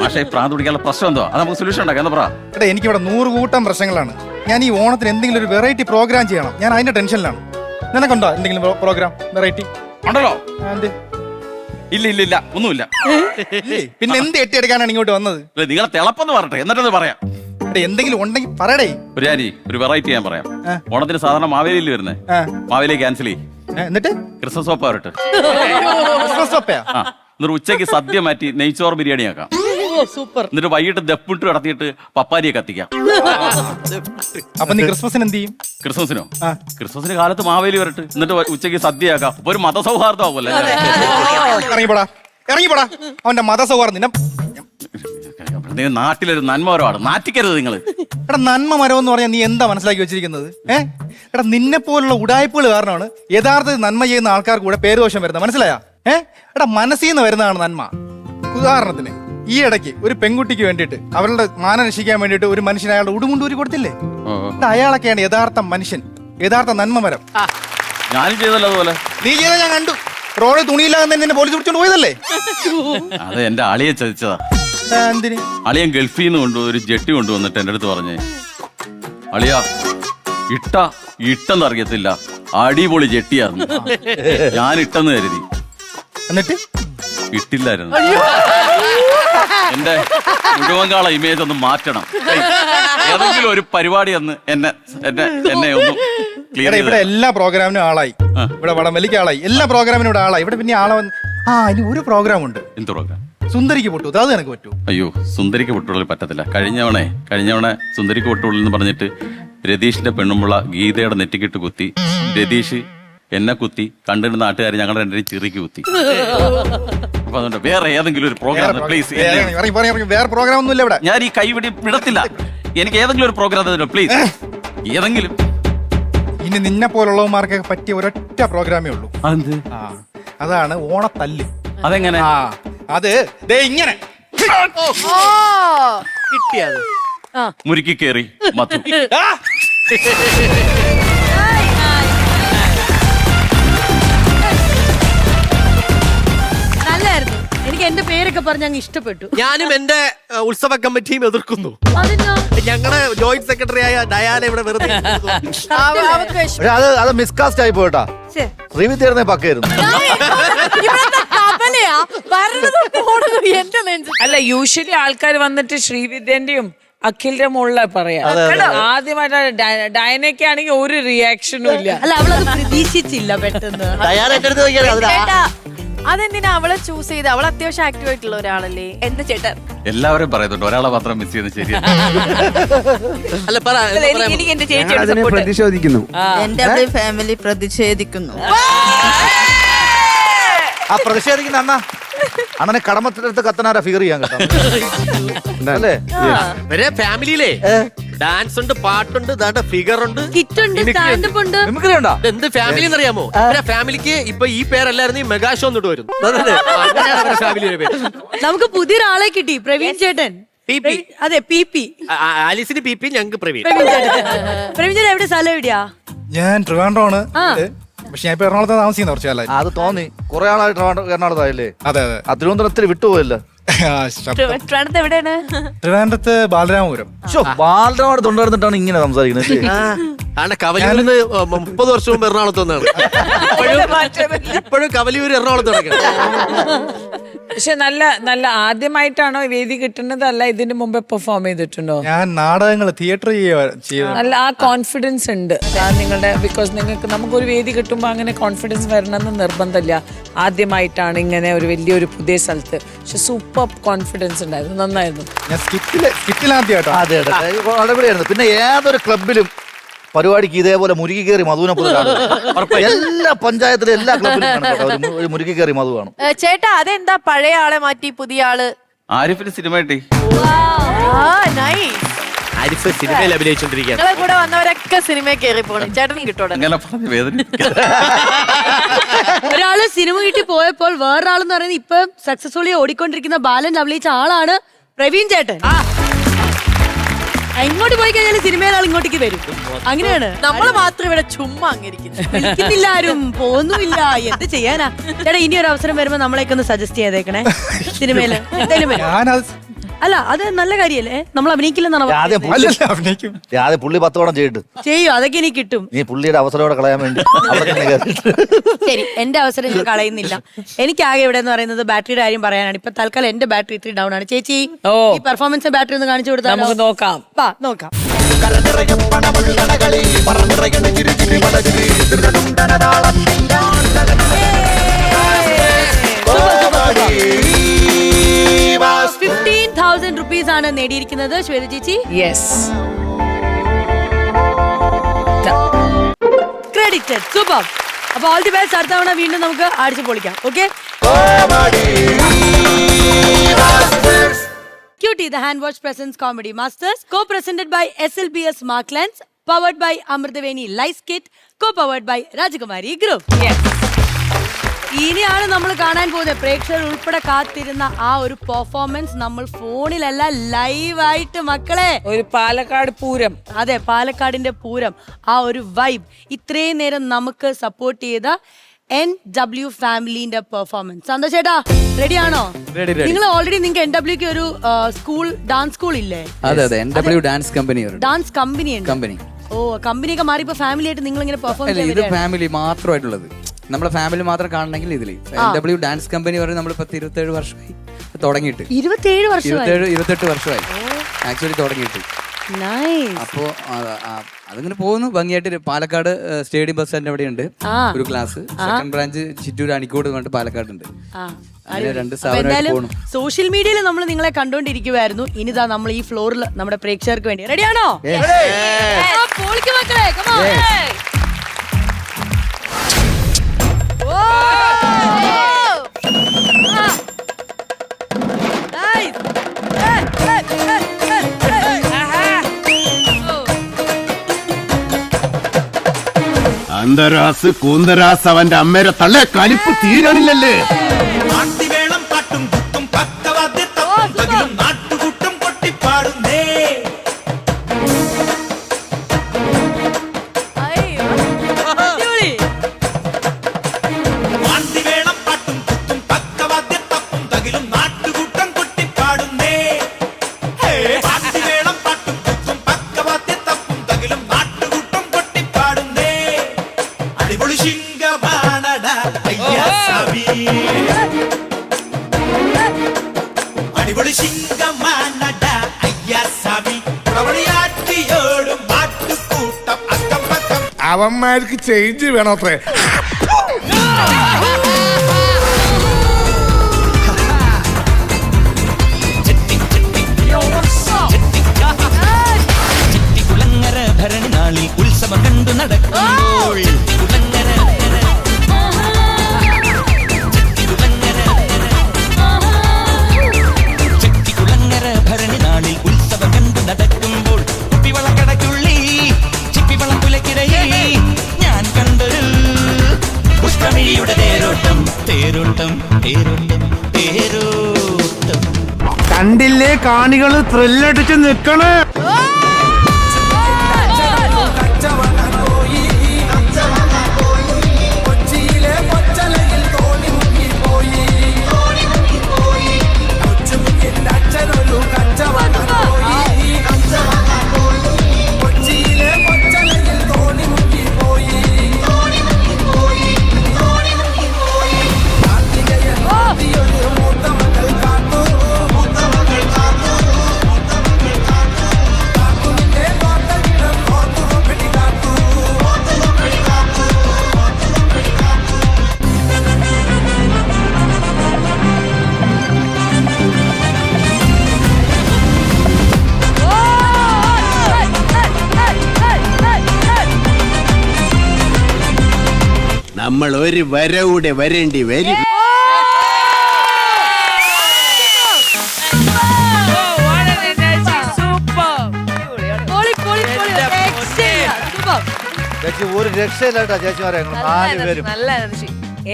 പക്ഷേ പ്രാന്ത് പിടിക്കാനുള്ള പ്രശ്നം എന്തോ? അത് നമുക്ക് സൊല്യൂഷൻ ഉണ്ടാക്കാം. എന്താ പറ? എടാ എനിക്കിവിടെ 100 കൂട്ടം പ്രശ്നങ്ങളാണ്. ഞാൻ ഈ ഓണത്തിന് എന്തെങ്കിലും ഒരു വെറൈറ്റി പ്രോഗ്രാം ചെയ്യണം. ഞാൻ അതിന്റെ ടെൻഷനിലാണ്. നിനക്കുണ്ടോ എന്തെങ്കിലും പ്രോഗ്രാം വെറൈറ്റി? ഉണ്ടല്ലോ. ഇല്ല ഒന്നുമില്ല. പിന്നെ എന്ത് എട്ടിയെടുക്കാനാണ് ഇങ്ങോട്ട് വന്നത്? നിങ്ങളെ തിളപ്പെന്ന് പറട്ടെ, എന്നിട്ടൊന്ന് പറയാം. എന്തെങ്കിലും ഉണ്ടെങ്കിൽ പറയടേ. ഒരു വെറൈറ്റി ഞാൻ പറയാം. ഓണത്തിന് സാധാരണ മാവേലിയിൽ വരുന്നേ, മാവേലി ക്യാൻസൽ ചെയ്യും. എന്നിട്ട് ക്രിസ്മസ് സോപ്പ വരട്ടെ. ക്രിസ്മസ് എന്നിട്ട് ഉച്ചയ്ക്ക് സദ്യ മാറ്റി നെയ്ച്ചോറ് ബിരിയാണി ആക്കാം. സൂപ്പർ. എന്നിട്ട് വൈകിട്ട് ദപ്പിട്ട് നടത്തിയിട്ട് പപ്പാരിയെ കത്തിക്കാം. അപ്പൊ നീ ക്രിസ്മസിന് എന്ത് ചെയ്യും? ക്രിസ്മസിനോ? ക്രിസ്മസിന് കാലത്ത് മാവേലി വരട്ടെ, എന്നിട്ട് ഉച്ചയ്ക്ക് സദ്യ ആക്കാം. ഒരു മതസൗഹാർദ്ദം ആവുമല്ലേ? ഇറങ്ങിപ്പോടാ അവന്റെ മതസൗഹാർദ്ദം. നാട്ടിലൊരു നന്മമരമാണ്, നാറ്റിക്കരുത് നിങ്ങൾ. എടാ നന്മ മരം എന്ന് പറഞ്ഞാൽ നീ എന്താ മനസ്സിലാക്കി വെച്ചിരിക്കുന്നത്? എടാ നിന്നെ പോലുള്ള ഉടായ്പകൾ കാരണമാണ് യഥാർത്ഥത്തിൽ നന്മ ചെയ്യുന്ന ആൾക്കാർക്ക് കൂടെ പേരുദോഷം വരുന്നത്. മനസ്സിലായാ? എടാ മനസ്സിൽ നിന്ന് വരുന്നതാണ് നന്മ. ഉദാഹരണത്തിന് ഈ ഇടയ്ക്ക് ഒരു പെൺകുട്ടിക്ക് വേണ്ടിയിട്ട് അവരുടെ മാനം രക്ഷിക്കാൻ വേണ്ടിയിട്ട് ഒരു മനുഷ്യൻ അയാളുടെ ഉടുമുണ്ടൂരി കൊടുത്തില്ലേ? അയാളൊക്കെയാണ് യഥാർത്ഥ മനുഷ്യൻ, യഥാർത്ഥ നന്മ മരം. ഞാനും ചെയ്തല്ലോ അതുപോലെ. നീ ചെയ്ത ഞാൻ കണ്ടു. റോഡിൽ തുണിയില്ലാതെ നിന്നെ പോലീസ് പിടിച്ചോണ്ട് പോയതല്ലേ? അത് എന്റെ അളിയെ ചതിച്ചതാ. എന്തിന്? അളിയൻ ഗൾഫിൽ നിന്ന് ഒരു ജെട്ടി കൊണ്ടുവന്നിട്ട് എന്റെ അടുത്ത് പറഞ്ഞേ, അളിയാ ഇട്ടെന്ന് അറിയത്തില്ല, അടിപൊളി ജെട്ടിയായിരുന്നു. ഞാൻ ഇട്ടെന്ന് കരുതി, എന്നിട്ട് ഇട്ടില്ലായിരുന്നു. എന്റെ മുഴുവൻകാള ഇമേജ് ഒന്ന് മാറ്റണം. ഏതെങ്കിലും ഒരു പരിപാടി ഒന്ന് എന്നെ ഒന്ന് ക്ലിയർ. ഇവിടെ എല്ലാ പ്രോഗ്രാമിനും ആളായി. ഇവിടെ വടംവലിക്ക് ആളായി, എല്ലാ പ്രോഗ്രാമിനും ഇവിടെ ആളായി. ഇവിടെ പിന്നെ ആളെ ഇനി ഒരു പ്രോഗ്രാം ഉണ്ട്. എന്ത് പ്രോഗ്രാം? സുന്ദരിക്ക് പൊട്ടു. അത് എനിക്ക് പറ്റൂ? അയ്യോ, സുന്ദരിക്ക് പൊട്ടുള്ളിൽ പറ്റത്തില്ല. കഴിഞ്ഞവണ സുന്ദരിക്ക് പൊട്ടുള്ളിൽ എന്ന് പറഞ്ഞിട്ട് രതീഷിന്റെ പെണ്ണുമ്പുള്ള ഗീതയുടെ നെറ്റിക്കിട്ട് കുത്തി. രതീഷ് എന്നെ കുത്തി, കണ്ടിരുന്ന നാട്ടുകാർ ഞങ്ങളുടെ രണ്ടുപേരും ചിറിക്ക് കുത്തി. അപ്പൊ അതുകൊണ്ട് വേറെ ഏതെങ്കിലും ഒരു പ്രോഗ്രാം പ്ലീസ്. വേറെ പ്രോഗ്രാം ഒന്നും ഇല്ല ഇവിടെ. ഞാൻ ഈ കൈവിടി വിടത്തില്ല. എനിക്ക് ഏതെങ്കിലും ഒരു പ്രോഗ്രാം തരുമോ പ്ലീസ്? ഏതെങ്കിലും. ഇനി നിന്നെ പോലുള്ളവന്മാർക്ക് പറ്റിയ ഒരൊറ്റ പ്രോഗ്രാമേ ഉള്ളൂ. അതാണ് ഓണത്തല്ല്. അതെങ്ങനെ? അത് ഇങ്ങനെ കിട്ടിയത് മുരുക്കി കേറി മധു. നല്ലായിരുന്നു. എനിക്ക് എന്റെ പേരൊക്കെ പറഞ്ഞ് അങ്ങ് ഇഷ്ടപ്പെട്ടു. ഞാനും എന്റെ ഉത്സവ കമ്മിറ്റിയും എതിർക്കുന്നു. ഞങ്ങളുടെ ജോയിന്റ് സെക്രട്ടറി ആയ ഡയാന ഇവിടെ വെറുതെ അത് മിസ്കാസ്റ്റ് ആയി പോയിട്ടാ. ശ്രീവിദ്യായിരുന്നേ പക്കായിരുന്നു. അല്ല, യൂഷ്വലി ആൾക്കാർ വന്നിട്ട് ശ്രീവിദ്യന്റെയും അഖിലിന്റെ മുകളിലാ പറയാ. ആദ്യമായിട്ട് ഡയനയ്ക്ക് ആണെങ്കിൽ ഒരു റിയാക്ഷനും ഇല്ല. അല്ല, അവളത് പ്രതീക്ഷിച്ചില്ല പെട്ടെന്ന്. അതെന്തിനാ അവളെ ചൂസ് ചെയ്ത്? അവൾ അത്യാവശ്യം ആക്റ്റീവ് ആയിട്ടുള്ള ഒരാളല്ലേ എന്റെ ചേട്ടൻ. എല്ലാവരും പറയുന്നുണ്ട് ഒരാളെ മാത്രം മിസ് ചെയ്യുന്നത് ശരിയാണ്. എനിക്ക് എന്റെ ചേച്ചിയോട് പ്രതിഷേധിക്കുന്നു. എന്റെ ഫാമിലി പ്രതിഷേധിക്കുന്നു. ആ പ്രതിഷേധിക്കുന്ന അണ്ണനെ കടമത്തിനടുത്ത് കത്തനാരാ ഫിഗർ ചെയ്യാൻ കേട്ടോ അല്ലേ? ഫാമിലിയിലെ ഡാൻസ് ഉണ്ട്, പാട്ടുണ്ട്, ഫിഗർ ഉണ്ട്, മിമിക്രി ഉണ്ടോ? എന്ത് ഫാമിലി എന്നറിയാമോ? ഫാമിലിക്ക് ഇപ്പൊ ഈ പേരല്ലായിരുന്നു, ഈ മെഗാ ഷോ എന്നിട്ട് വരും. നമുക്ക് പുതിയൊരാളെ കിട്ടി, പ്രവീൺ ചേട്ടൻ. അതെ, പി ആലിസിന് പി, ഞങ്ങൾക്ക് പ്രവീൺ. പ്രവീൺ ചേട്ടൻ എവിടെ? സ്ഥലം എവിടെയാ? ഞാൻ ട്രിവാൻഡ്രമാണ്. പക്ഷെ ഞാൻ ഇപ്പൊ എറണാകുളത്ത് താമസിക്കുന്ന കുറച്ച് കാലം. അത് തോന്നി കുറെ ആളായിട്ട് എറണാകുളത്തായില്ലേ? അതെ. തിരുവനന്തപുരത്തിൽ വിട്ടുപോയല്ലോ. ട്രിവാൻഡ്രത്ത് എവിടെയാണ്? ട്രിവാൻഡ്രത്ത് ബാലരാമപുരം. ബാലരാമോട് തൊണ്ടർന്നിട്ടാണ് ഇങ്ങനെ സംസാരിക്കുന്നത്. കവലിയൂരിൽ 30 വർഷം മുമ്പ് എറണാകുളത്ത് വന്നാണ്. ഇപ്പോഴും കവലിയൂർ എറണാകുളത്ത് നടക്കണം. പക്ഷെ നല്ല ആദ്യമായിട്ടാണോ വേദി കിട്ടുന്നത്, അല്ല ഇതിന് മുമ്പേ പെർഫോം ചെയ്തിട്ടുണ്ടോ? ഞാൻ നാടകങ്ങൾ തിയേറ്റർ ചെയ്തു. നല്ല ആ കോൺഫിഡൻസ് ഉണ്ട് നിങ്ങളുടെ, ബിക്കോസ് നമുക്കൊരു വേദി കിട്ടുമ്പോൾ അങ്ങനെ കോൺഫിഡൻസ് വരണമെന്ന് നിർബന്ധമില്ല. ആദ്യമായിട്ടാണ് ഇങ്ങനെ ഒരു വലിയൊരു പുതിയ സ്ഥലത്ത്, പക്ഷെ സൂപ്പർ കോൺഫിഡൻസ് ഉണ്ടായിരുന്നു, നന്നായിരുന്നു. ഞാൻ സ്കിറ്റിലാദ്യമായിട്ടോ. അതെ അടിപൊളിയായിരുന്നു. പിന്നെ ഏതൊരു ക്ലബിലും പരിപാടിക്ക് ഇതേപോലെ മുരുകി കയറി മധുവിനെ പോലെ എല്ലാ പഞ്ചായത്തിലും എല്ലാ ക്ലബിലും ഒരു മുരുകി കയറി മധു കാണും. ചേട്ടാ അതെന്താ പഴയ ആളെ മാറ്റി പുതിയ ആള്? ആരിഫിന് സിനിമ കിട്ടി. ആരിഫ് സിനിമയിൽ അഭിനയിച്ചോണ്ടിരിക്കുകയാണ്. നിങ്ങളെ കൂടെ വന്നവരൊക്കെ സിനിമയിൽ കയറി പോകണം. ചേട്ടനും കിട്ടോടെ. ഒരാള് സിനിമ കിട്ടി പോയപ്പോൾ വേറൊരാളെന്ന് പറയുന്നത് ഇപ്പൊ സക്സസ്ഫുള്ളി ഓടിക്കൊണ്ടിരിക്കുന്ന ബാലൻ അഭിനയിച്ച ആളാണ് പ്രവീൺ ചേട്ടൻ. ഇങ്ങോട്ട് പോയി കഴിഞ്ഞാൽ സിനിമയിൽ ആൾ ഇങ്ങോട്ടേക്ക് വരും. അങ്ങനെയാണ്. നമ്മള് മാത്രം ഇവിടെ ചുമ്മാ വിളിക്കുന്നില്ല, ആരും പോകുന്നുമില്ല. എന്ത് ചെയ്യാനാ ചേട്ടാ? ഇനി ഒരു അവസരം വരുമ്പോ നമ്മളേക്ക് ഒന്ന് സജസ്റ്റ് ചെയ്തേക്കണേ സിനിമയില് എന്തായാലും വരും. അല്ല അത് നല്ല കാര്യല്ലേ, നമ്മൾ അഭിനയിക്കില്ലെന്നാണ്. പുള്ളി 10 തവണ ചെയ്യും, അതൊക്കെ എനിക്ക് കിട്ടും. നീ പുള്ളിയുടെ അവസരം കളയാൻ വേണ്ടി. ശരി, എന്റെ അവസരം ഞാൻ കളയുന്നില്ല. എനിക്കാകെ ഇവിടെ എന്ന് പറയുന്നത് ബാറ്ററിയുടെ കാര്യം പറയാനാണ്. ഇപ്പൊ തൽക്കാലം എന്റെ ബാറ്ററി 3 ഡൗൺ ആണ്. ചേച്ചി ഈ പെർഫോമൻസ് ബാറ്ററി ഒന്ന് കാണിച്ചു കൊടുത്താൽ നമുക്ക് നോക്കാം. നോക്കാം. ₹15,000 ആണ് നേടിയിരിക്കുന്നത് ശ്വേത ചേച്ചി. Yes, credited. സൂപ്പർ. അപ്പൊ ഓൾ ദി ബെസ്റ്റ്. അടുത്ത തവണ വീണ്ടും നമുക്ക് അടിച്ചു പൊളിക്കാം. Okay. Cutie, the hand wash presents Comedy Masters, co-presented by SLBS Marklands, powered by Amrithaveni Lice Kit, co-powered by Rajakumari Group. Yes. ഇനിയാണ് നമ്മൾ കാണാൻ പോകുന്നത്. പ്രേക്ഷകർ ഉൾപ്പെടെ കാത്തിരുന്ന ആ ഒരു പെർഫോമൻസ് നമ്മൾ ഫോണിലല്ല ലൈവായിട്ട് മക്കളെ. ഒരു പാലക്കാട് പൂരം. അതെ, പാലക്കാടിന്റെ പൂരം. ആ ഒരു വൈബ് ഇത്രയും നേരം നമുക്ക് സപ്പോർട്ട് ചെയ്ത NW ഫാമിലിന്റെ പെർഫോമൻസ്. സന്തോഷ് ചേട്ടാ റെഡി ആണോ? നിങ്ങൾ ഓൾറെഡി നിങ്ങൾക്ക് NWക്ക് ഒരു സ്കൂൾ ഡാൻസ് സ്കൂൾ ഇല്ലേ? അതെ NW dance company. Dance company ഉണ്ട്. ഓ, കമ്പനിയൊക്കെ മാറി ഇപ്പൊ ഫാമിലി ആയിട്ട് നിങ്ങൾ ഇങ്ങനെ പെർഫോം ചെയ്യുന്നത്? ഇത് ഫാമിലി മാത്രമായിട്ടുള്ളത്. നമ്മളെ ഫാമിലി മാത്രം കാണണമെങ്കിൽ ഇതില് NW ഡാൻസ് കമ്പനി പറയുന്നത് നമ്മളിപ്പോ 27 വർഷമായി തുടങ്ങിയിട്ട്. 27 വർഷമായി? 28 വർഷമായി ആക്ച്വലി തുടങ്ങിയിട്ട്. അപ്പോ അതിങ്ങനെ പോകുന്നു ഭംഗിയായിട്ട്. പാലക്കാട് സ്റ്റേഡിയം ബസ് സ്റ്റാൻഡ് അവിടെ ഉണ്ട് ഒരു class. Second branch Chittur Anikode കൊണ്ട് പാലക്കാടുണ്ട്. സോഷ്യൽ മീഡിയയിൽ നമ്മൾ നിങ്ങളെ കണ്ടോണ്ടിരിക്കുവായിരുന്നു. ഇനിതാ നമ്മൾ ഈ ഫ്ലോറിൽ നമ്മുടെ പ്രേക്ഷകർക്ക് വേണ്ടി റെഡിയാണോ? മക്കളെ അന്തരാസ് കൂന്തരാസ് അവന്റെ അമ്മേരെ തള്ളെ കലിപ്പ് തീരണില്ലല്ലേ. നാട്ടുകൂട്ടം കൊട്ടിപ്പാടുന്നേ. അവന്മാർക്ക് ചേഞ്ച് വേണോത്രേ. ഭരണി നാളിൽ ഉത്സവം കണ്ടു നടക്കുമ്പോൾ ഭരണി നാളിൽ ഉത്സവം കണ്ടു നടക്കുമ്പോൾ കുപ്പിവളക്കടക്കുള്ളി ചിപ്പിവളം പുലക്കിടയിൽ ഞാൻ കണ്ടൊരു പുഷ്പമിഴിയുടെ തേരോട്ടം തേരോട്ടം തേരോട്ടം തേരോട്ടം. കണ്ടില്ലേ കാണികള് ത്രില്ലടിച്ച് നിക്കണേ. നമ്മൾ ഒരു വരവൂടെ വരേണ്ടി വരും. ചേച്ചി ഒരു രക്ഷയില്ലാട്ടാ ചേച്ചിമാരെ ഞങ്ങൾ 4 പേരും. നല്ല എനർജി.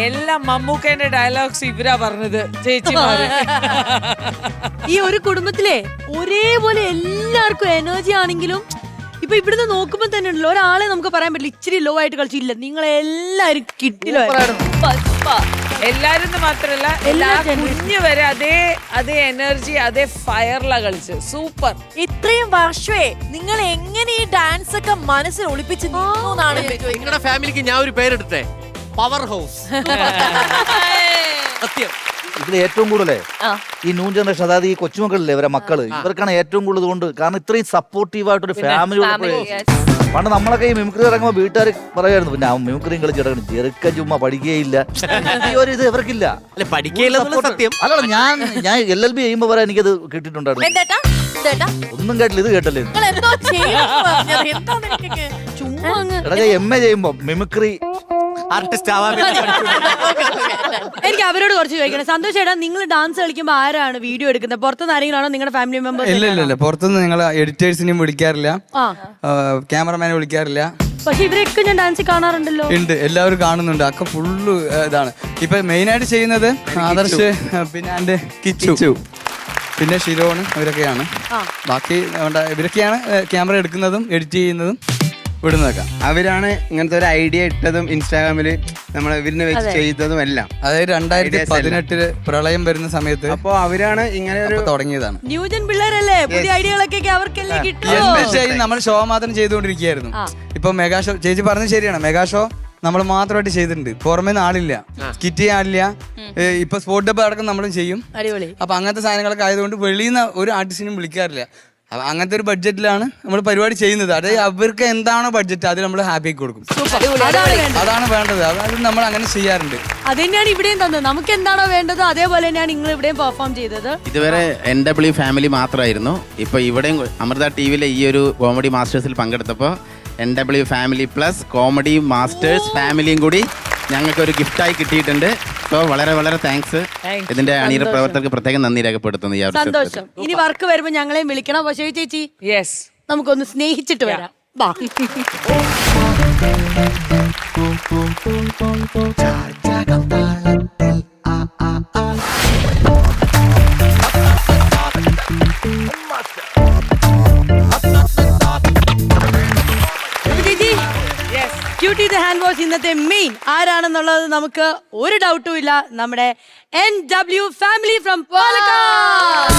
എല്ലാം മമ്മൂക്കേന്റെ ഡയലോഗ്സ് ഇവരാ പറഞ്ഞത് ചേച്ചിമാര്. ഈ ഒരു കുടുംബത്തിലെ ഒരേപോലെ എല്ലാവർക്കും എനർജി ആണെങ്കിലും ഇപ്പൊ ഇവിടുന്ന് നോക്കുമ്പോ തന്നെ ഉണ്ടല്ലോ ഒരാളെ നമുക്ക് പറയാൻ പറ്റില്ല ഇച്ചിരി ലോ ആയിട്ട് കളിച്ചില്ല. നിങ്ങളെല്ലാരും കിട്ടിലോ എല്ലാരും മാത്രല്ല എല്ലാ കുഞ്ഞു വരെ അതേ എനർജി അതേ ഫയറിലാ കളിച്ച്. സൂപ്പർ. ഇത്രയും വർഷമേ നിങ്ങൾ എങ്ങനെ ഈ ഡാൻസ് ഒക്കെ മനസ്സിൽ ഒളിപ്പിച്ച് നിന്നാണ് നിങ്ങളുടെ ഫാമിലിക്ക് ഞാൻ ഒരു പേരെടുത്തേ, പവർ ഹൗസ്. സത്യം. ഇതിൽ ഏറ്റവും കൂടുതലേ ഈ ന്യൂ ജനറേഷൻ, അതായത് ഈ കൊച്ചുമക്കളില്ലേ ഇവരെ മക്കള്, ഇവർക്കാണ് ഏറ്റവും കൂടുതൽ കൊണ്ട്. കാരണം ഇത്രയും സപ്പോർട്ടീവ് ആയിട്ടൊരു ഫാമിലി. പണ്ട് നമ്മളൊക്കെ ഈ മിമിക്രി ഇറങ്ങുമ്പോൾ വീട്ടുകാർ പറയായിരുന്നു പിന്നെ മിമിക്രിയും കളിച്ചിടക്കണം, ചെറുക്ക ചുമ്മാ പഠിക്കുകയില്ല. ഈ ഒരു ഇത് ഇവർക്കില്ല. സത്യം. അല്ല ഞാൻ LLB ചെയ്യുമ്പോ പറയാൻ എനിക്കത് കിട്ടിയിട്ടുണ്ടായിരുന്നു. ഒന്നും കേട്ടില്ല, ഇത് കേട്ടല്ലേ. എടാ MA ചെയ്യുമ്പോ മിമിക്രി ആർട്ടിസ്റ്റ് ആവാൻ എനിക്ക് അവരോട് കുറച്ച് ചോദിക്കണം. സന്തോഷ് ചേട്ടാ, നിങ്ങൾ ഡാൻസ് കളിക്കുമ്പോ ആരാണ് വീഡിയോ എടുക്കുന്നത്? പുറത്തുനിന്ന് ആരെങ്കിലും ആണോ നിങ്ങളുടെ ഫാമിലി മെമ്പേഴ്സ്? ഇല്ല പുറത്തുനിന്ന് ഞങ്ങൾ എഡിറ്റേഴ്സിനെയും വിളിക്കാറില്ല, ക്യാമറമാനെ വിളിക്കാറില്ല. പക്ഷെ ഇവരൊക്കെ ഞാൻ ഡാൻസ് കാണാറുണ്ടല്ലോ. ഉണ്ട്, എല്ലാവരും കാണുന്നുണ്ട്. ഒക്കെ ഫുള്ള് ഇതാണ്. ഇപ്പൊ മെയിൻ ആയിട്ട് ചെയ്യുന്നത് ആദർശ്, പിന്നെ എന്റെ കിച്ചു, പിന്നെ ഷിരോണ്, അവരൊക്കെയാണ്. ബാക്കി ഇവരൊക്കെയാണ് ക്യാമറ എടുക്കുന്നതും എഡിറ്റ് ചെയ്യുന്നതും വിടുന്നതൊക്കെ. അവരാണ് ഇങ്ങനത്തെ ഒരു ഐഡിയ ഇട്ടതും ഇൻസ്റ്റാഗ്രാമില് നമ്മൾ ഇവരിനെ വെച്ച് ചെയ്തതും എല്ലാം. അതായത് 2018 പ്രളയം വരുന്ന സമയത്ത് അപ്പൊ അവരാണ് ഇങ്ങനെ ഒരു തുടങ്ങിയതാണ്. ന്യൂജൻ പിള്ളേരല്ലേ, പുതിയ ഐഡിയകളൊക്കെ അവർക്കല്ലേ കിട്ടും. നമ്മൾ ഷോ മാത്രം ചെയ്തുകൊണ്ടിരിക്കുകയായിരുന്നു. ഇപ്പൊ മെഗാ ഷോ, ചേച്ചി പറഞ്ഞത് ശരിയാണ്, മെഗാ ഷോ നമ്മൾ മാത്രമായിട്ട് ചെയ്തിട്ടുണ്ട്. പുറമേ ആളില്ല, സ്കിറ്റ് ചെയ്യാൻ ആളില്ല. ഇപ്പൊ സ്പോട്ട് ഡബ് അടക്കം നമ്മളും ചെയ്യും. അപ്പൊ അങ്ങനത്തെ സാധനങ്ങളൊക്കെ ആയതുകൊണ്ട് വെളിയിൽ നിന്ന് ഒരു ആർട്ടിസ്റ്റിനും വിളിക്കാറില്ല. അങ്ങനത്തെ ഒരു ബഡ്ജറ്റിലാണ് നമ്മൾ പരിപാടി ചെയ്യുന്നത്. അതായത് അവർക്ക് എന്താണോ ബഡ്ജറ്റ് അത് നമ്മൾ ഹാപ്പി കൊടുക്കും. അതാണ് വേണ്ടത്. അതായത് നമ്മൾ അങ്ങനെ ചെയ്യാറുണ്ട്. അത് തന്നെയാണ് ഇവിടെയും തന്നത്. നമുക്ക് എന്താണോ വേണ്ടത് അതേപോലെ തന്നെയാണ് നിങ്ങൾ ഇവിടെയും പെർഫോം ചെയ്തത്. ഇതുവരെ NW ഫാമിലി മാത്രമായിരുന്നു. ഇപ്പൊ ഇവിടെയും അമൃത TVയിലെ ഈ ഒരു കോമഡി മാസ്റ്റേഴ്സിൽ പങ്കെടുത്തപ്പോൾ NW family plus comedy masters ഫാമിലിയും കൂടി ഞങ്ങൾക്ക് ഒരു ഗിഫ്റ്റായി കിട്ടിയിട്ടുണ്ട്. അപ്പോൾ വളരെ വളരെ താങ്ക്സ്. ഇതിന്റെ അണിയറ പ്രവർത്തകർക്ക് പ്രത്യേകം നന്ദി രേഖപ്പെടുത്തുന്നു. സന്തോഷം. ഇനി വർക്ക് വരുമ്പോൾ ഞങ്ങളെയും വിളിക്കണം. പക്ഷേ ചേച്ചി, നമുക്കൊന്ന് സ്നേഹിച്ചിട്ട് വരാം. വാ. ക്യൂട്ടി ദ ഹാൻഡ് വാഷ് ഇന്നത്തെ മെയിൻ ആരാണെന്നുള്ളത് നമുക്ക് ഒരു ഡൗട്ടും ഇല്ല. നമ്മുടെ NW family from Palakkad.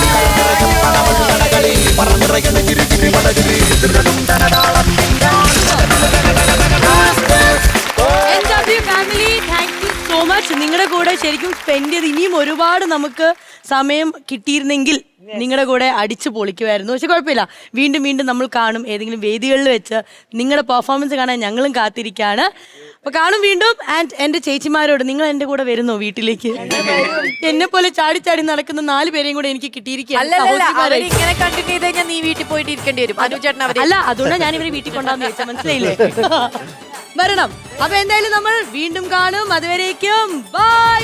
NW family, thank you so much. നിങ്ങളുടെ കൂടെ ശരിക്കും സ്പെൻഡ് ചെയ്ത് ഇനിയും ഒരുപാട് നമുക്ക് സമയം കിട്ടിയിരുന്നെങ്കിൽ നിങ്ങളുടെ കൂടെ അടിച്ചു പൊളിക്കുമായിരുന്നു. പക്ഷെ കുഴപ്പമില്ല, വീണ്ടും വീണ്ടും നമ്മൾ കാണും ഏതെങ്കിലും വേദികളിൽ വെച്ച്. നിങ്ങളുടെ പെർഫോമൻസ് കാണാൻ ഞങ്ങളും കാത്തിരിക്കുകയാണ്. അപ്പൊ കാണും വീണ്ടും. ആൻഡ് എന്റെ ചേച്ചിമാരോട്, നിങ്ങൾ എന്റെ കൂടെ വരുന്നോ വീട്ടിലേക്ക്? എന്നെ പോലെ ചാടി ചാടി നടക്കുന്ന 4 പേരെയും കൂടെ എനിക്ക് കിട്ടിയിരിക്കുകയാണ്. ഇങ്ങനെ കണ്ടിന്യൂ ചെയ്ത് കഴിഞ്ഞാൽ നീ വീട്ടിൽ പോയിട്ട് ഇരിക്കേണ്ടി വരും. അനുചേട്ടൻ അല്ല, അതുകൊണ്ടാണ് ഞാൻ ഇവരെ വീട്ടിൽ കൊണ്ടാന്ന് ചോദിച്ചാൽ, മനസ്സിലായില്ലേ? വരണം. അപ്പൊ എന്തായാലും നമ്മൾ വീണ്ടും കാണും. അതുവരേക്കും ബൈ.